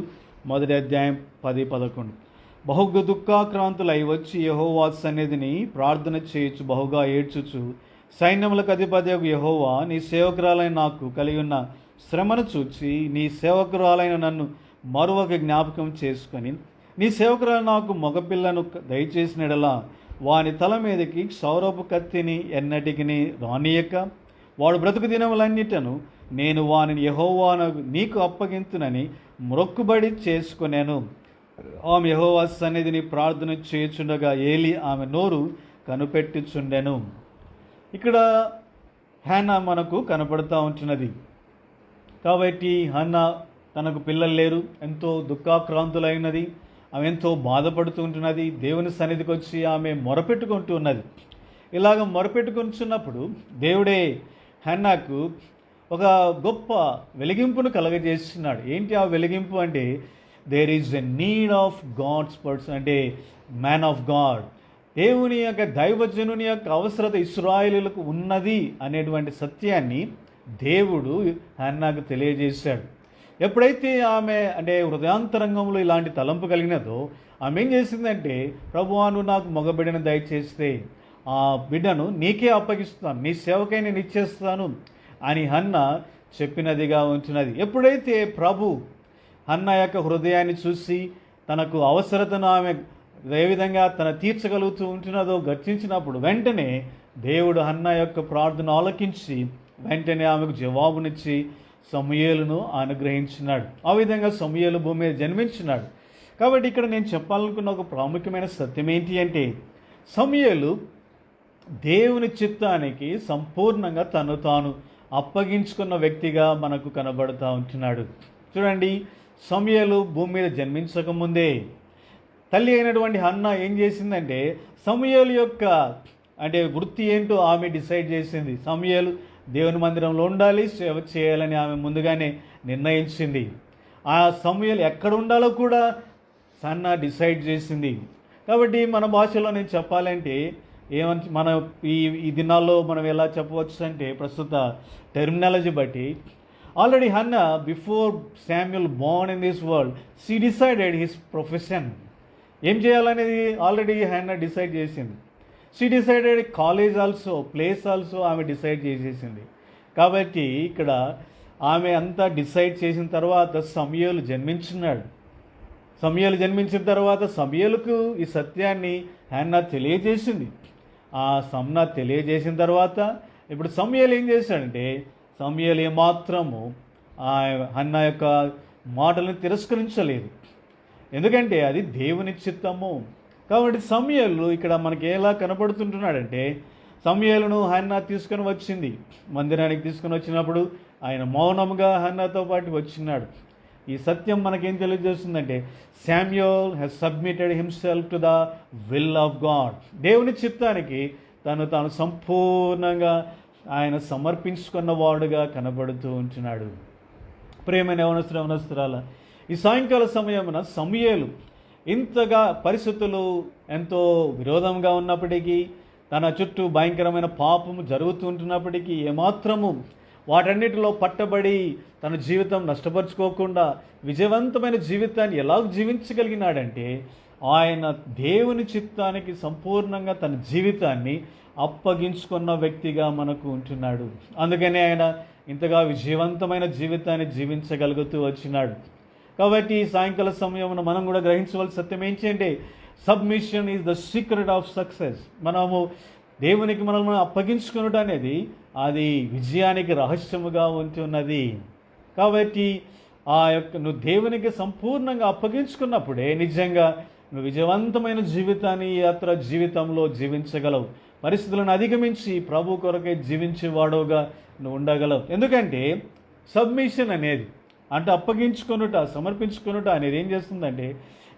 మొదటి అధ్యాయం 10-11. బహుగా దుఃఖాక్రాంతులై వచ్చి యెహోవా సన్నిధిని ప్రార్థన చేయుచు బహుగా ఏడ్చుచు, సైన్యములకు అధిపతియగు యెహోవా, నీ సేవకురాలైన నాకు కలిగి ఉన్న శ్రమను చూచి నీ సేవకురాలైన నన్ను మరొక జ్ఞాపకం చేసుకొని నీ సేవకురాలు నాకు మగపిల్లను దయచేసిన ఎడల వాని తల మీదకి క్షౌరపు కత్తిని ఎన్నటికి రానియక వాడు బ్రతుకు దినములన్నిటను నేను వానిని యెహోవాను నీకు అప్పగింతునని మొక్కుబడి చేసుకొనేను. ఆమె యెహోవా సన్నిధిని ప్రార్థన చేయుచుండగా ఏలి ఆమె నోరు కనిపెట్టుచుండెను. ఇక్కడ హన్నా మనకు కనపడుతూ ఉంటున్నది. కాబట్టి హన్నా తనకు పిల్లలు లేరు, ఎంతో దుఃఖాక్రాంతులైనది, ఆమె ఎంతో బాధపడుతూ ఉంటున్నది. దేవుని సన్నిధికి వచ్చి ఆమె మొరపెట్టుకుంటూ ఉన్నది. ఇలాగ మొరపెట్టుకుంటున్నప్పుడు దేవుడే హన్నాకు ఒక గొప్ప వెలిగింపును కలగజేస్తున్నాడు. ఏంటి ఆ వెలిగింపు అంటే, there is a need of God's person, అంటే మ్యాన్ ఆఫ్ గాడ్, దేవుని యొక్క దైవజనుని యొక్క అవసరత ఇశ్రాయేలులకు ఉన్నది అనేటువంటి సత్యాన్ని దేవుడు హన్నాకు తెలియజేశాడు. ఎప్పుడైతే ఆమె హృదయాంతరంగంలో ఇలాంటి తలంపు కలిగినదో ఆమె ఏం చేసిందంటే, ప్రభువా నువ్వు నాకు మగ బిడ్డను దయచేస్తే ఆ బిడ్డను నీకే అప్పగిస్తాను, నీ సేవకై నేను ఇచ్చేస్తాను అని హన్నా చెప్పినదిగా ఉంటున్నది. ఎప్పుడైతే ప్రభు హన్నా యొక్క హృదయాన్ని చూసి తనకు అవసరతను ఆమె ఏ విధంగా తన తీర్చగలుగుతూ ఉంటున్నదో గర్తించినప్పుడు వెంటనే దేవుడు హన్నా యొక్క ప్రార్థన ఆలకించి వెంటనే ఆమెకు జవాబునిచ్చి సమూయేలును అనుగ్రహించినాడు. ఆ విధంగా సమూయేలు భూమి మీద జన్మించినాడు. కాబట్టి ఇక్కడ నేను చెప్పాలనుకున్న ఒక ప్రాముఖ్యమైన సత్యం ఏంటి అంటే, సమూయేలు దేవుని చిత్తానికి సంపూర్ణంగా తను తాను అప్పగించుకున్న వ్యక్తిగా మనకు కనబడుతూ ఉంటున్నాడు. చూడండి, సమూయేలు భూమి మీద జన్మించకముందే తల్లి అయినటువంటి హన్నా ఏం చేసిందంటే, సమూయేలు యొక్క వృత్తి ఏంటో ఆమె డిసైడ్ చేసింది. సమూయేలు దేవుని మందిరంలో ఉండాలి, సేవ చేయాలని ఆమె ముందుగానే నిర్ణయించింది. ఆ సమూయేలు ఎక్కడ ఉండాలో కూడా హన్నా డిసైడ్ చేసింది. కాబట్టి మన భాషలో నేను చెప్పాలంటే మన ఈ దినాల్లో మనం ఎలా చెప్పవచ్చు అంటే, ప్రస్తుత టెర్మినాలజీ బట్టి already Hannah before Samuel Born in this world she decided his profession. ఏం చేయాలనేది ఆల్రెడీ హన్నా డిసైడ్ చేసింది. She decided college also, place also ఆమె డిసైడ్ చేసేసింది. కాబట్టి ఇక్కడ ఆమె అంతా డిసైడ్ చేసిన తర్వాత సమూయేలు జన్మించున్నాడు. సమూయేలు జన్మించిన తర్వాత సమూయేలుకు ఈ సత్యాన్ని హన్నా తెలియజేసింది. ఆ సమ్నా తెలియజేసిన తర్వాత ఇప్పుడు సమూయేలు ఏం చేశాడంటే, సమూయేలు ఏమాత్రము ఆ హన్నా యొక్క మాటలను తిరస్కరించలేదు. ఎందుకంటే అది దేవుని చిత్తము. కాబట్టి సమూయేలు ఇక్కడ మనకి ఎలా కనపడుతుంటున్నాడంటే, సమూయేలును హన్నా తీసుకొని వచ్చింది, మందిరానికి తీసుకొని వచ్చినప్పుడు ఆయన మౌనముగా హన్నాతో పాటు వచ్చినాడు. ఈ సత్యం మనకేం తెలియజేస్తుందంటే, Samuel has submitted himself to the will of God. దేవుని చిత్తానికి తాను సంపూర్ణంగా ఆయన సమర్పించుకున్న వాడుగా కనబడుతూ ఉంటున్నాడు. ప్రియమైన యవనస్తురాల, ఈ సాయంకాల సమయమున సమూయేలు ఇంతగా పరిస్థితులు ఎంతో విరోధంగా ఉన్నప్పటికీ, తన చుట్టూ భయంకరమైన పాపము జరుగుతుంటున్నప్పటికీ ఏమాత్రము వాటన్నిటిలో పట్టబడి తన జీవితం నష్టపరుచుకోకుండా విజయవంతమైన జీవితాన్ని ఎలా జీవించగలిగినాడంటే, ఆయన దేవుని చిత్తానికి సంపూర్ణంగా తన జీవితాన్ని అప్పగించుకున్న వ్యక్తిగా మనకు ఉంటున్నాడు. అందుకనే ఆయన ఇంతగా విజయవంతమైన జీవితాన్ని జీవించగలుగుతూ వచ్చినాడు. కాబట్టి ఈ సాయంకాల సమయంలో మనం కూడా గ్రహించవలసిన సత్యం ఏంటి అంటే, submission is the secret of success. మనము దేవునికి మనల్ని అప్పగించుకునడం అనేది అది విజయానికి రహస్యముగా ఉంటున్నది. కాబట్టి నువ్వు దేవునికి సంపూర్ణంగా అప్పగించుకున్నప్పుడే నిజంగా నువ్వు విజయవంతమైన జీవితాన్ని యాత్ర జీవితంలో జీవించగలవు. పరిస్థితులను అధిగమించి ప్రభు కొరకై జీవించేవాడుగా నువ్వు ఉండగలవు. ఎందుకంటే సబ్మిషన్ అనేది అప్పగించుకొనుట, సమర్పించుకొనుట అనేది ఏం చేస్తుందంటే,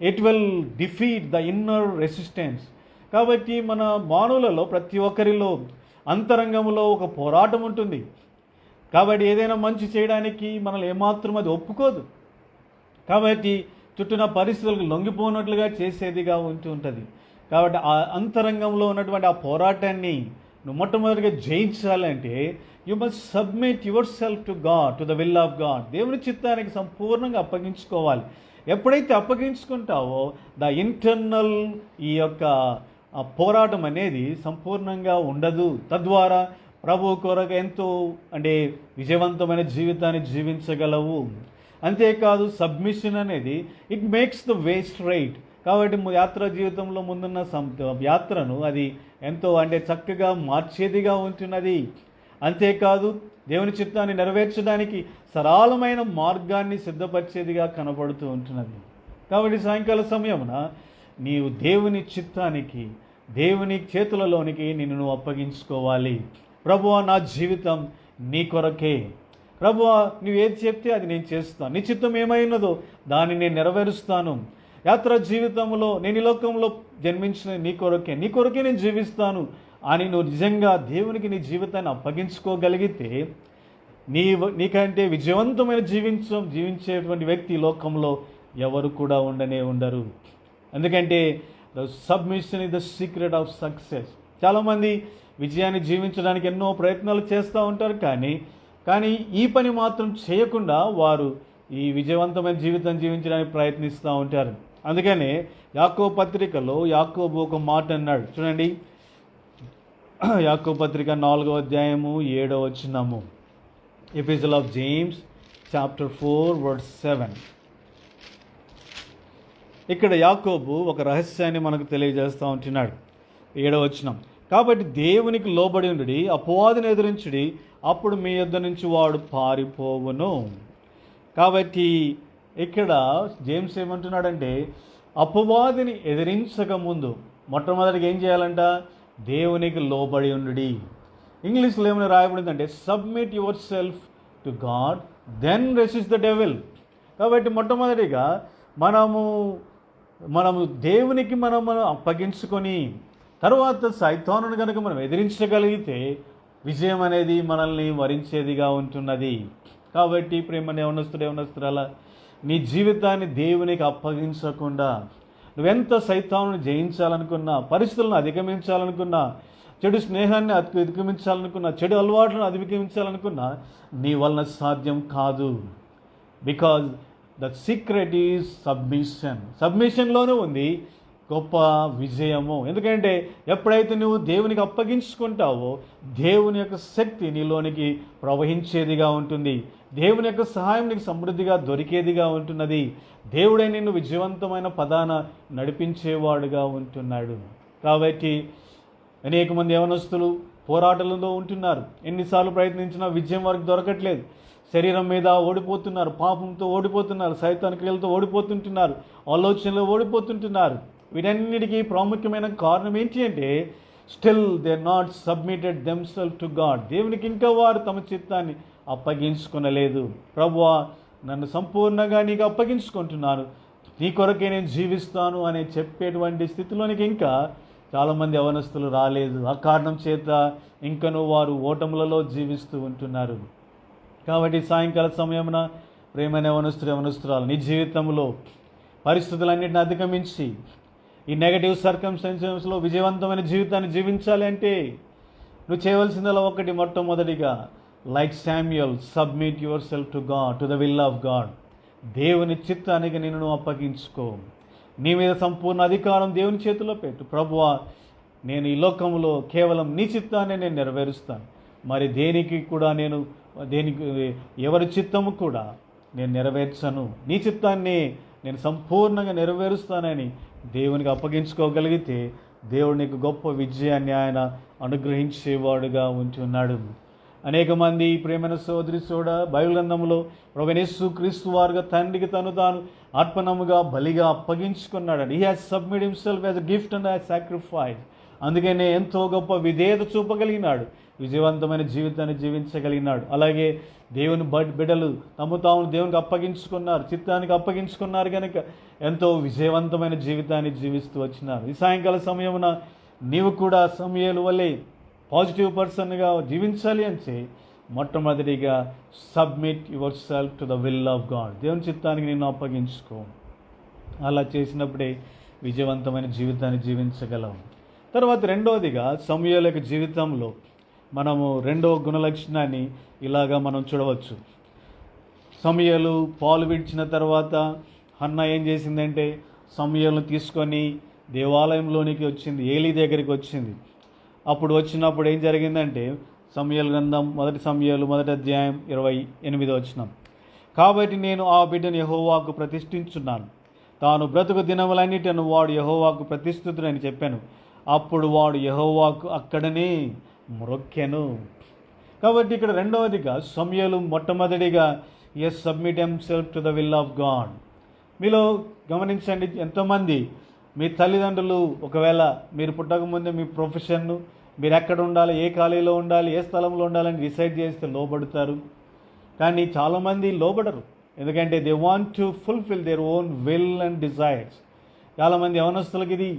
it will defeat the inner resistance. కాబట్టి మన మానవులలో ప్రతి ఒక్కరిలో అంతరంగంలో ఒక పోరాటం ఉంటుంది. కాబట్టి ఏదైనా మంచి చేయడానికి మనల్ని ఏమాత్రం అది ఒప్పుకోదు. కాబట్టి చుట్టూన పరిస్థితులకు లొంగిపోనట్లుగా చేసేదిగా ఉంటుంది. కాబట్టి ఆ అంతరంగంలో ఉన్నటువంటి ఆ పోరాటాన్ని నువ్వు మొట్టమొదటిగా జయించాలంటే you must submit your self to God, to the will of God. దేవుని చిత్తానికి సంపూర్ణంగా అప్పగించుకోవాలి. ఎప్పుడైతే అప్పగించుకుంటావో ద ఇంటర్నల్ ఈ యొక్క పోరాటం అనేది సంపూర్ణంగా ఉండదు. తద్వారా ప్రభు కొరకు ఎంతో విజయవంతమైన జీవితాన్ని జీవించగలవు. అంతేకాదు సబ్మిషన్ అనేది it makes the way straight. కాబట్టి యాత్ర జీవితంలో ముందున్న యాత్రను అది ఎంతో చక్కగా మార్చేదిగా ఉంటున్నది. అంతేకాదు దేవుని చిత్తాన్ని నెరవేర్చడానికి సరళమైన మార్గాన్ని సిద్ధపరిచేదిగా కనబడుతూ ఉంటున్నది. కాబట్టి సాయంకాల సమయమున నీవు దేవుని చిత్తానికి, దేవుని చేతులలోనికి నిన్ను అప్పగించుకోవాలి. ప్రభువా, నా జీవితం నీ కొరకే. ప్రభువా, నువ్వు ఏది చెప్తే అది నేను చేస్తాను. నీ చిత్తం ఏమైనదో దాన్ని నేను నెరవేరుస్తాను. యాత్ర జీవితంలో నేను ఈ లోకంలో జన్మించిన నీ కొరకే నేను జీవిస్తాను అని నువ్వు నిజంగా దేవునికి నీ జీవితాన్ని అప్పగించుకోగలిగితే నీకంటే విజయవంతమైన జీవించేటువంటి వ్యక్తి లోకంలో ఎవరు కూడా ఉండరు. ఎందుకంటే submission is the secret of success. చాలామంది విజయాన్ని జీవించడానికి ఎన్నో ప్రయత్నాలు చేస్తూ ఉంటారు, కానీ ఈ పని మాత్రం చేయకుండా వారు ఈ విజయవంతమైన జీవితం జీవించడానికి ప్రయత్నిస్తూ ఉంటారు. అందుకనే యాకోబు పత్రికలో యాకోబు ఒక మాట అన్నాడు. చూడండి, యాకోబు పత్రిక 4వ అధ్యాయము 7వ వచనము, epistle of James chapter 4 verse 7. ఇక్కడ యాకోబు ఒక రహస్యాన్ని మనకు తెలియజేస్తూ ఉంటున్నాడు. 7వ వచనం, కాబట్టి దేవునికి లోబడి ఉండుడి, అపవాదిని ఎదురించుడి, అప్పుడు మీ యొద్ద నుంచి వాడు పారిపోవును. కాబట్టి ఇక్కడ జేమ్స్ ఏమంటున్నాడంటే అపవాదిని ఎదిరించక ముందు మొట్టమొదటిగా ఏం చేయాలంట? దేవునికి లోబడి ఉండుడి. ఇంగ్లీష్లో ఏమైనా రాయబడిందంటే submit your self to God then resist the devil. కాబట్టి మొట్టమొదటిగా మనము దేవునికి మనం అప్పగించుకొని తర్వాత సైతానుని కనుక మనం ఎదిరించగలిగితే విజయం అనేది మనల్ని వరించేదిగా ఉంటున్నది. కాబట్టి ప్రేమని యవనస్తురాలా, నీ జీవితాన్ని దేవునికి అప్పగించకుండా నువ్వెంత సైతానుని జయించాలనుకున్నా, పరిస్థితులను అధిగమించాలనుకున్నా, చెడు స్నేహాన్ని అధిగమించాలనుకున్నా, చెడు అలవాట్లను అధిగమించాలనుకున్నా నీ వలన సాధ్యం కాదు. బికాజ్ ద సీక్రెట్ ఈజ్ సబ్మిషన్లోనూ ఉంది గొప్ప విజయము. ఎందుకంటే ఎప్పుడైతే నువ్వు దేవునికి అప్పగించుకుంటావో దేవుని యొక్క శక్తి నీలోనికి ప్రవహించేదిగా ఉంటుంది. దేవుని యొక్క సహాయం నీకు సమృద్ధిగా దొరికేదిగా ఉంటున్నది. దేవుడే నిన్ను విజయవంతమైన పదాన నడిపించేవాడుగా ఉంటున్నాడు. కాబట్టి అనేక మంది యవనస్తులు పోరాటాలలో ఉంటున్నారు. ఎన్నిసార్లు ప్రయత్నించినా విజయం వారికి దొరకట్లేదు. శరీరం మీద ఓడిపోతున్నారు, పాపంతో ఓడిపోతున్నారు, సైతాన్ క్రియలతో ఓడిపోతుంటున్నారు, ఆలోచనలో ఓడిపోతుంటున్నారు. వీటన్నిటికీ ప్రాముఖ్యమైన కారణం ఏంటి అంటే still they not submitted themself to God. దేవునికి ఇంకా వారు తమ చిత్తాన్ని అప్పగించుకొనలేదు. ప్రభువా, నన్ను సంపూర్ణంగా నీకు అప్పగించుకుంటున్నాను, నీ కొరకే నేను జీవిస్తాను అని చెప్పేటువంటి స్థితిలోనికి ఇంకా చాలామంది యవనస్తులు రాలేదు. ఆ కారణం చేత ఇంకనూ వారు ఓటములలో జీవిస్తూ ఉంటున్నారు. కాబట్టి సాయంకాల సమయమున ప్రేమైన యవనస్తురాలు, నీ జీవితంలో పరిస్థితులన్నింటిని అధిగమించి ఈ నెగటివ్ సర్కమ్స్టాన్సెస్లో విజయవంతమైన జీవితాన్ని జీవించాలి అంటే నువ్వు చేయవలసిందలా ఒకటి, మొట్టమొదటిగా like Samuel submit your self to God, to the will of God. దేవుని చిత్తానికి నిన్ను అప్పగించుకో. నీ మీద సంపూర్ణ అధికారం దేవుని చేతిలో పెట్టు. ప్రభువా, నేను ఈ లోకంలో కేవలం నీ చిత్తాన్ని నేను నెరవేరుస్తాను, మరి దేనికి ఎవరి చిత్తము కూడా నేను నెరవేర్చను, నీ చిత్తాన్ని నేను సంపూర్ణంగా నెరవేరుస్తానని దేవునికి అప్పగించుకోగలిగితే దేవుడు నీకు గొప్ప విజయాన్ని ఆయన అనుగ్రహించేవాడుగా ఉంటున్నాడు. అనేక మంది ప్రేమైన సోదరి బైబిల్ గ్రంథంలో ప్రభువైన యేసుక్రీస్తు వారుగా తండ్రికి తాను అర్పణముగా బలిగా అప్పగించుకున్నాడు. He has submit himself as a gift and as sacrifice. అందుకనే ఎంతో గొప్ప విధేయత చూపగలిగినాడు, విజయవంతమైన జీవితాన్ని జీవించగలిగినాడు. అలాగే దేవుని బిడ్డలు తాము దేవునికి అప్పగించుకున్నారు, చిత్తానికి అప్పగించుకున్నారు కనుక ఎంతో విజయవంతమైన జీవితాన్ని జీవిస్తూ వచ్చినారు. ఈ సాయంకాల సమయమున నీవు కూడా సమయాల వల్లే పాజిటివ్ పర్సన్గా జీవించాలి అంటే మొట్టమొదటిగా submit your self to the will of God. దేవుని చిత్తానికి నిన్ను అప్పగించుకో. అలా చేసినప్పుడే విజయవంతమైన జీవితాన్ని జీవించగలం. తర్వాత రెండవదిగా సమూయేలు యొక్క జీవితంలో మనము రెండవ గుణలక్షణాన్ని ఇలాగా మనం చూడవచ్చు. సమూయేలు పాలు విడిచిన తర్వాత హన్నా ఏం చేసిందంటే సమూయేలును తీసుకొని దేవాలయంలోనికి వచ్చింది, ఏలీ దగ్గరికి వచ్చింది. అప్పుడు వచ్చినప్పుడు ఏం జరిగిందంటే సమూయేలు గ్రంథం 1 సమూయేలు 1వ అధ్యాయం 28వ వచనం. కాబట్టి నేను ఆ బిడ్డను యెహోవాకు ప్రతిష్ఠించున్నాను, తాను బ్రతుకు దినములన్నిటిని వాడు యెహోవాకు ప్రతిష్ఠితుడని చెప్పాను. అప్పుడు వాడు యెహోవాకు అక్కడనే మ్రొక్కెను. కాబట్టి ఇక్కడ రెండవదిగా సమూయేలు మొట్టమొదటిగా as submit himself to the will of God. మీలో గమనించండి, ఎంతోమంది మీ తల్లిదండ్రులు ఒకవేళ మీరు పుట్టకముందే మీ ప్రొఫెషన్ను, మీరు ఎక్కడ ఉండాలి, ఏ కాలేజీలో ఉండాలి, ఏ స్థలంలో ఉండాలని డిసైడ్ చేస్తే లోబడతారు. కానీ చాలామంది లోబడరు, ఎందుకంటే they want to fulfil their own will and desires. చాలామంది యవనస్తులకి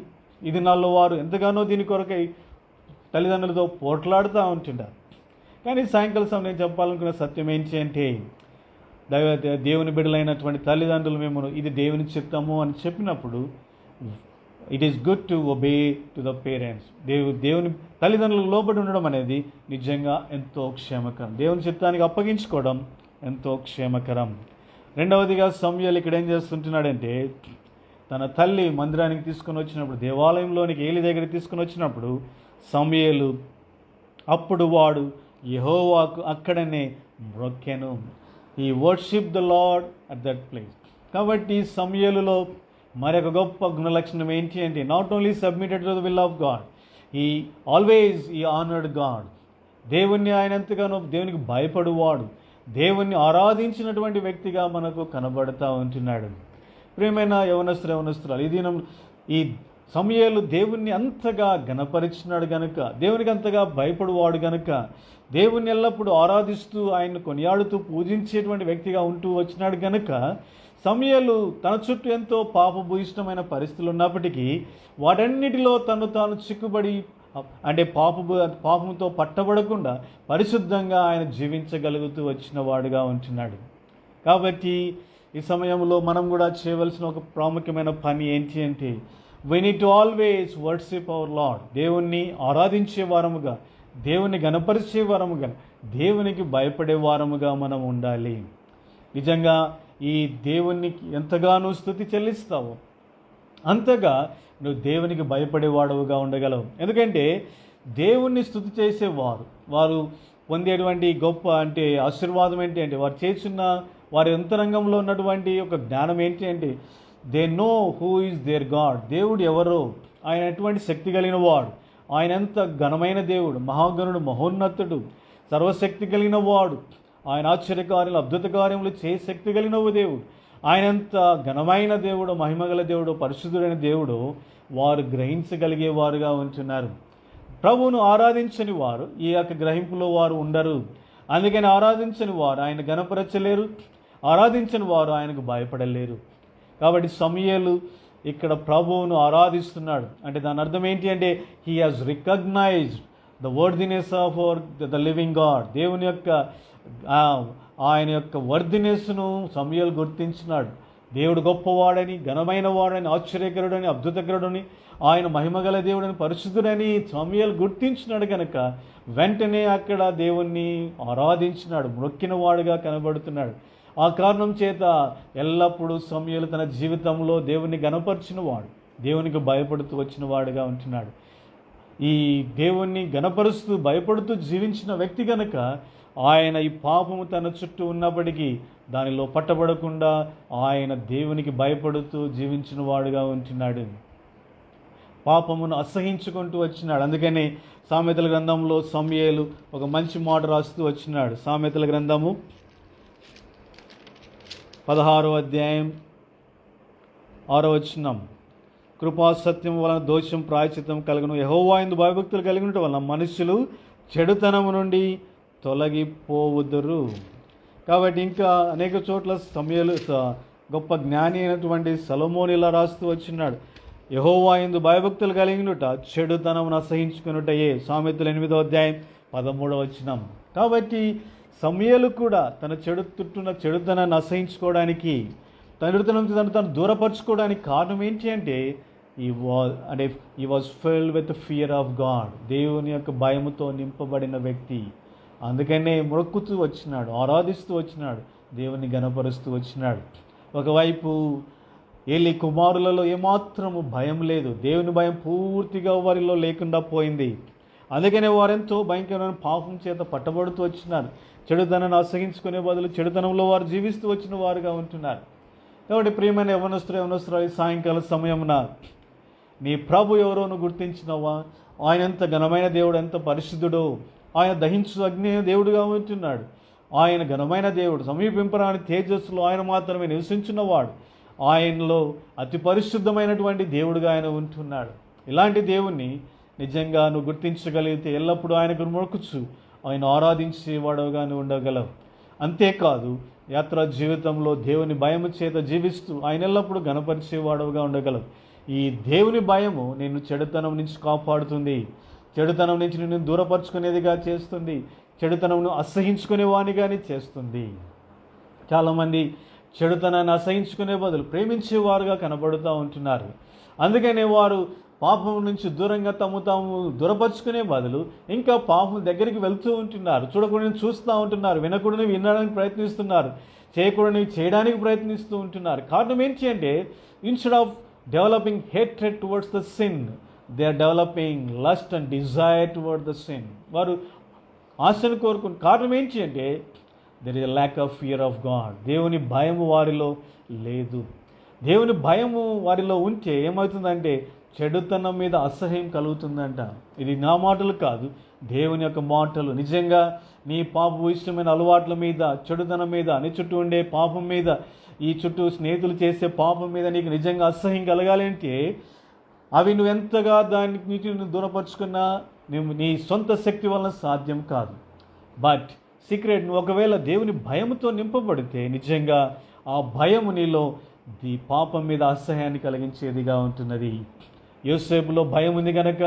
ఇది నాలో వారు ఎంతగానో దీని కొరకై తల్లిదండ్రులతో పోట్లాడుతూ ఉంటుంటారు. కానీ సాయంకాల సమయం చెప్పాలనుకున్న సత్యం ఏంటి అంటే దేవుని బిడ్డలైనటువంటి తల్లిదండ్రులు మేము ఇది దేవుని చిత్తము అని చెప్పినప్పుడు it is good to obey to the parents. దేవుని తల్లిదండ్రులకు లోబడి ఉండడం అనేది నిజంగా ఎంతో క్షేమకరం. దేవుని చిత్తానికి అప్పగించుకోవడం ఎంతో క్షేమకరం. రెండవదిగా సమూయేలు ఇక్కడ ఏం చేస్తుంటున్నాడంటే తన తల్లి మందిరానికి తీసుకొని వచ్చినప్పుడు, దేవాలయంలోనికి ఏలీ దగ్గరికి తీసుకొని వచ్చినప్పుడు సమూయేలు అప్పుడు వాడు యెహోవాకు అక్కడనే మ్రొక్కెను. ఈ worship the lord at that place. కాబట్టి సమూయేలులో మరొక గొప్ప గుణలక్షణం ఏంటి అంటే not only submitted to the will of God, ఈ ఆనర్డ్ గాడ్. దేవుణ్ణి ఆయన ఎంతగానో దేవునికి భయపడువాడు, దేవుణ్ణి ఆరాధించినటువంటి వ్యక్తిగా మనకు కనబడుతూ ఉంటున్నాడు. ప్రియమైన యవనస్తురాలు, ఈ సమూయేలు దేవుణ్ణి అంతగా ఘనపరిచినాడు గనుక, దేవునికి అంతగా భయపడువాడు గనుక, దేవుణ్ణి ఎల్లప్పుడూ ఆరాధిస్తూ ఆయన్ని కొనియాడుతూ పూజించేటువంటి వ్యక్తిగా ఉంటూ వచ్చినాడు గనుక, సమూయేలు తన చుట్టూ ఎంతో పాపభూయిష్టమైన పరిస్థితులు ఉన్నప్పటికీ వాటన్నిటిలో తాను చిక్కుబడి, అంటే పాపంతో పట్టబడకుండా పరిశుద్ధంగా ఆయన జీవించగలుగుతూ వచ్చిన వాడుగా ఉంటున్నాడు. కాబట్టి ఈ సమయంలో మనం కూడా చేయవలసిన ఒక ప్రాముఖ్యమైన పని ఏంటి అంటే, we need to always worship our Lord. దేవుణ్ణి ఆరాధించే వారముగా, దేవుని గణపరిచే వారముగా, దేవునికి భయపడే వారముగా మనం ఉండాలి. నిజంగా ఈ దేవునికి ఎంతగానో స్తుతి చెల్లిస్తావో అంతగా నువ్వు దేవునికి భయపడేవాడవుగా ఉండగలవు. ఎందుకంటే దేవుణ్ణి స్తుతి వారు పొందేటువంటి గొప్ప అంటే ఆశీర్వాదం ఏంటి అంటే, వారు చేస్తున్న వారి అంతరంగంలో ఉన్నటువంటి ఒక జ్ఞానం ఏంటి అంటే, they know who is their God. దేవుడు ఎవరో, ఆయన ఎటువంటి శక్తి కలిగిన వాడు, ఆయన ఎంత ఘనమైన దేవుడు, మహాగణుడు, మహోన్నతుడు, సర్వశక్తి కలిగిన వాడు, ఆయన ఆశ్చర్యకార్యాలు, అద్భుత కార్యములు చేసే శక్తి కలిగిన దేవుడు, ఆయన ఎంత ఘనమైన దేవుడు, మహిమగల దేవుడు, పరిశుద్ధుడైన దేవుడు వారు గ్రహించగలిగే వారుగా ఉంటున్నారు. ప్రభువును ఆరాధించని వారు ఈ యొక్క గ్రహింపులో వారు ఉండరు. అందుకని ఆరాధించని వారు ఆయన గణపరచలేరు, ఆరాధించని వారు ఆయనకు భయపడలేరు. కాబట్టి సమూయేలు ఇక్కడ ప్రభువును ఆరాధిస్తున్నాడు అంటే దాని అర్థం ఏంటి అంటే, he has recognised the worthiness of the living God. దేవుని యొక్క ఆయన యొక్క వర్దినెస్ను సమూయేలు గుర్తించినాడు. దేవుడు గొప్పవాడని, ఘనమైన వాడని, ఆశ్చర్యకరుడని, అద్భుతకరుడని, ఆయన మహిమగల దేవుడని, పరిశుద్ధుడని సమూయేలు గుర్తించినాడు కనుక వెంటనే అక్కడ దేవుణ్ణి ఆరాధించినాడు, మొక్కిన వాడుగా కనబడుతున్నాడు. ఆ కారణం చేత ఎల్లప్పుడూ సమూయేలు తన జీవితంలో దేవుణ్ణి గణపరిచిన వాడు, దేవునికి భయపడుతూ వచ్చిన వాడుగా ఉంటున్నాడు. ఈ దేవుణ్ణి గణపరుస్తూ భయపడుతూ జీవించిన వ్యక్తి కనుక ఆయన ఈ పాపము తన చుట్టూ ఉన్నప్పటికీ దానిలో పట్టబడకుండా ఆయన దేవునికి భయపడుతూ జీవించిన వాడుగా ఉంటున్నాడు. పాపమును అసహించుకుంటూ వచ్చినాడు. అందుకని సామెతల గ్రంథంలో సమూయేలు ఒక మంచి మాట రాస్తూ వచ్చినాడు. సామెతల గ్రంథము 16వ అధ్యాయం 6వ వచనం, కృపా సత్యం వలన దోషం ప్రాయశ్చిత్తం కలుగును, యెహోవా యందు భయభక్తులు కలిగినట వలన మనుషులు చెడుతనము నుండి తొలగిపోవుదురు. కాబట్టి ఇంకా అనేక చోట్ల సమూయేలు గొప్ప జ్ఞాని అయినటువంటి సొలొమోను ఇలా రాస్తూ వచ్చినాడు, యెహోవా యందు భయభక్తులు కలిగినట చెడుతనమును అసహించుకున్నటయే. సామెతలు 8వ అధ్యాయం 13వ వచనం. కాబట్టి సమూయేలు కూడా తన చెడుతనాన్ని అసహించుకోవడానికి, తను దూరపరచుకోవడానికి కారణం ఏంటి అంటే, ఈ was filled with fear of God. దేవుని యొక్క భయముతో నింపబడిన వ్యక్తి. అందుకనే మొక్కుతూ వచ్చినాడు, ఆరాధిస్తూ వచ్చినాడు, దేవుని గణపరుస్తూ వచ్చినాడు. ఒకవైపు ఏలీ కుమారులలో ఏమాత్రము భయం లేదు, దేవుని భయం పూర్తిగా వారిలో లేకుండా పోయింది. అందుకనే వారెంతో భయంకరమైన పాపం చేత పట్టబడుతూ వచ్చినారు. చెడుతనాన్ని అసహించుకునే బదులు చెడుతనంలో వారు జీవిస్తూ వచ్చిన వారుగా ఉంటున్నారు. కాబట్టి ప్రియమైన యవనస్తురాలు, సాయంకాల సమయమున నీ ప్రభు ఎవరో నువ్వు గుర్తించినవా? ఆయన ఎంత ఘనమైన దేవుడు, ఎంత పరిశుద్ధుడో, ఆయన దహించు అగ్ని దేవుడుగా ఉంటున్నాడు. ఆయన ఘనమైన దేవుడు, సమీపింపరాని తేజస్సులో ఆయన మాత్రమే నివసించున్నవాడు, ఆయనలో అతి పరిశుద్ధమైనటువంటి దేవుడుగా ఆయన ఉంటున్నాడు. ఇలాంటి దేవుణ్ణి నిజంగా నువ్వు గుర్తించగలిగితే ఎల్లప్పుడూ ఆయనకు మొక్కుచు ఆయన ఆరాధించేవాడుగా నువ్వు ఉండగలవు. అంతేకాదు యాత్రా జీవితంలో దేవుని భయము చేత జీవిస్తూ ఆయన ఎల్లప్పుడూ గణపరిచేవాడుగా ఉండగలవు. ఈ దేవుని భయము నిన్ను చెడుతనం నుంచి కాపాడుతుంది, చెడుతనం నుంచి నిన్ను దూరపరుచుకునేదిగా చేస్తుంది, చెడుతనంను అసహించుకునేవానిగాని చేస్తుంది. చాలామంది చెడుతనాన్ని అసహించుకునే బదులు ప్రేమించేవారుగా కనబడుతూ ఉంటున్నారు. అందుకనే వారు పాపం నుంచి దూరంగా తాము దూరపరుచుకునే బదులు ఇంకా పాపం దగ్గరికి వెళ్తూ ఉంటున్నారు. చూడకూడని చూస్తూ ఉంటున్నారు, వినకూడని వినడానికి ప్రయత్నిస్తున్నారు, చేయకూడని చేయడానికి ప్రయత్నిస్తూ ఉంటున్నారు. కారణం ఏంటి అంటే, instead of developing hatred towards the sin, they are developing lust and desire toward the sin. వారు ఆశను కోరుకుని కారణం ఏంటి అంటే, there is a lack of fear of God. దేవుని భయం వారిలో లేదు. దేవుని భయము వారిలో ఉంటే ఏమవుతుందంటే చెడుతనం మీద అసహ్యం కలుగుతుందంట. ఇది నా మాటలు కాదు, దేవుని యొక్క మాటలు. నిజంగా నీ పాప ఇష్టమైన అలవాట్ల మీద, చెడుతనం మీద, నీ చుట్టూ ఉండే పాపం మీద, ఈ చుట్టూ స్నేహితులు చేసే పాపం మీద నీకు నిజంగా అసహ్యం కలగాలి అంటే అవి నువ్వు ఎంతగా దాని నుంచి నువ్వు దూరపరుచుకున్నా నువ్వు నీ సొంత శక్తి వలన సాధ్యం కాదు. బట్ సీక్రెట్, నువ్వు ఒకవేళ దేవుని భయముతో నింపబడితే నిజంగా ఆ భయము నీలో ఈ పాపం మీద అసహ్యాన్ని కలిగించేదిగా ఉంటున్నది. యోసేపులో భయం ఉంది కనుక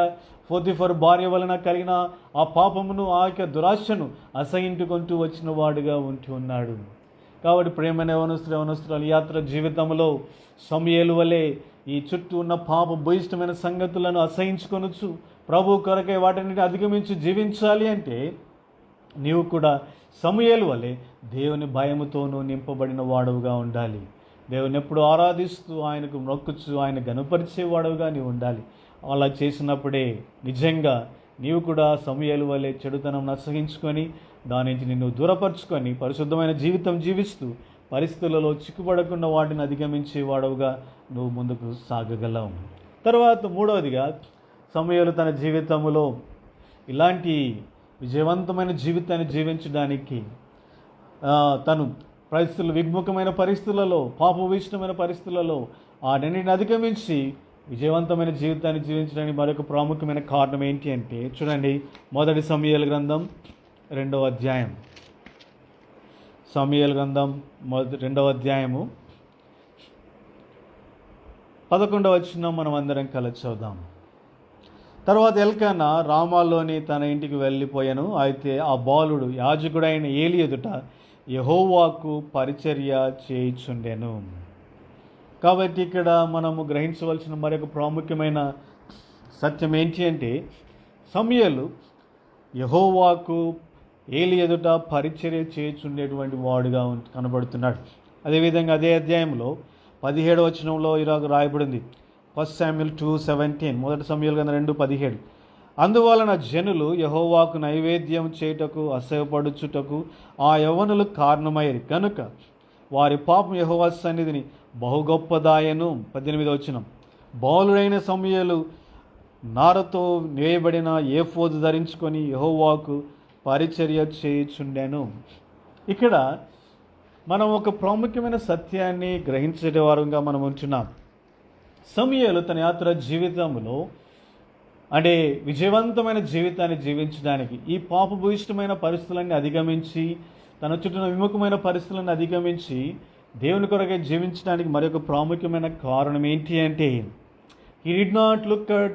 పోతిఫర్ భార్య వలన కలిగిన ఆ పాపమును, ఆ యొక్క దురాశను అసహించుకుంటూ వచ్చిన వాడుగా ఉంటూ ఉన్నాడు. కాబట్టి ప్రేమైన యవనస్తురాలు యాత్ర జీవితంలో సమూయేలు వలె ఈ చుట్టూ ఉన్న పాప భూయిష్టమైన సంగతులను అసహించుకొనొచ్చు ప్రభు కొరకై వాటిని అధిగమించి జీవించాలి అంటే నీవు కూడా సమూయేలు వలె దేవుని భయముతోనూ నింపబడిన వాడవుగా ఉండాలి. దేవుని ఎప్పుడు ఆరాధిస్తూ ఆయనకు మొక్కుచు ఆయన గనుపరిచేవాడుగా నీవు ఉండాలి. అలా చేసినప్పుడే నిజంగా నీవు కూడా సమూయేలు వలె చెడుతనం అసహించుకొని దాని నుంచి నిన్ను దూరపరుచుకొని పరిశుద్ధమైన జీవితం జీవిస్తూ పరిస్థితులలో చిక్కుపడకుండా వాటిని అధిగమించే వాడవుగా నువ్వు ముందుకు సాగగలవు. తర్వాత మూడవదిగా సమూయేలు తన జీవితంలో ఇలాంటి విజయవంతమైన జీవితాన్ని జీవించడానికి తను విగ్ముఖమైన పరిస్థితులలో, పాపభూయిష్టమైన పరిస్థితులలో వాటన్నిటిని అధిగమించి విజయవంతమైన జీవితాన్ని జీవించడానికి మరొక ప్రాముఖ్యమైన కారణం ఏంటి అంటే చూడండి, మొదటి సమూయేలు గ్రంథం 2వ అధ్యాయం. సమూయేలు గ్రంథం 2వ అధ్యాయము 11వ వచనం మనం అందరం కలిసి చదువుదాం. తర్వాత ఎల్కానా రామాలోని తన ఇంటికి వెళ్ళిపోయాను. అయితే ఆ బాలుడు యాజకుడైన ఏలి ఎదుట యెహోవాకు పరిచర్య చేయుచుండెను. కాబట్టి ఇక్కడ మనము గ్రహించవలసిన మరొక ప్రాముఖ్యమైన సత్యం ఏంటి అంటే సమూయేలు యెహోవాకు ఏలి ఎదుట పరిచర్య చేయుచుండేటువంటి వాడుగా కనబడుతున్నాడు. అదేవిధంగా అదే అధ్యాయంలో 17వ వచనంలో ఇలాగ రాయబడింది. 1 Samuel 2:17, మొదటి సమూయేలు గ్రంథం 2:17. అందువలన జనులు యెహోవాకు నైవేద్యం చేయుటకు అసహ్యపడుచుటకు ఆ యవ్వనులు కారణమైరి కనుక వారి పాపం యెహోవా సన్నిధిని బహు గొప్పదాయను. 18వ వచనం. బాలుడైన సమూయేలు నారతో వేయబడిన ఏఫోదు ధరించుకొని యెహోవాకు పరిచర్య చేయుచుండెను. ఇక్కడ మనం ఒక ప్రాముఖ్యమైన సత్యాన్ని గ్రహించే వారంగా మనం ఉంటున్నాం. సమూయేలు తన యాత్ర జీవితంలో అంటే విజయవంతమైన జీవితాన్ని జీవించడానికి ఈ పాపభూయిష్టమైన పరిస్థితులన్నీ అధిగమించి తన చుట్టూ విముఖమైన పరిస్థితులను అధిగమించి దేవుని కొరకై జీవించడానికి మరొక ప్రాముఖ్యమైన కారణం ఏంటి అంటే he did not look at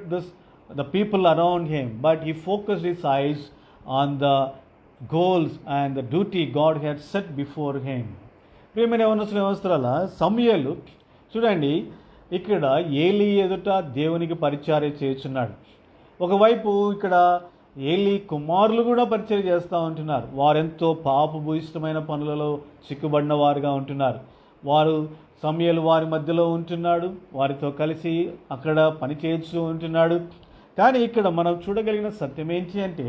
the people around him, but he focused his eyes on the goals and the duty God had set before him. ప్రియమైన యవనస్తుల సమూయేలు చూడండి, ఇక్కడ ఏలి ఎదుట దేవునికి పరిచర్య చేస్తున్నాడు. ఒకవైపు ఇక్కడ ఏలి కుమారులు కూడా పరిచర్య చేస్తూ ఉంటున్నారు. వారెంతో పాపభూయిష్టమైన పనులలో చిక్కుబడిన వారుగా ఉంటున్నారు. వారు సమూయేలు వారి మధ్యలో ఉంటున్నాడు, వారితో కలిసి అక్కడ పని చేస్తూ ఉంటున్నాడు. కానీ ఇక్కడ మనం చూడగలిగిన సత్యం ఏంటి అంటే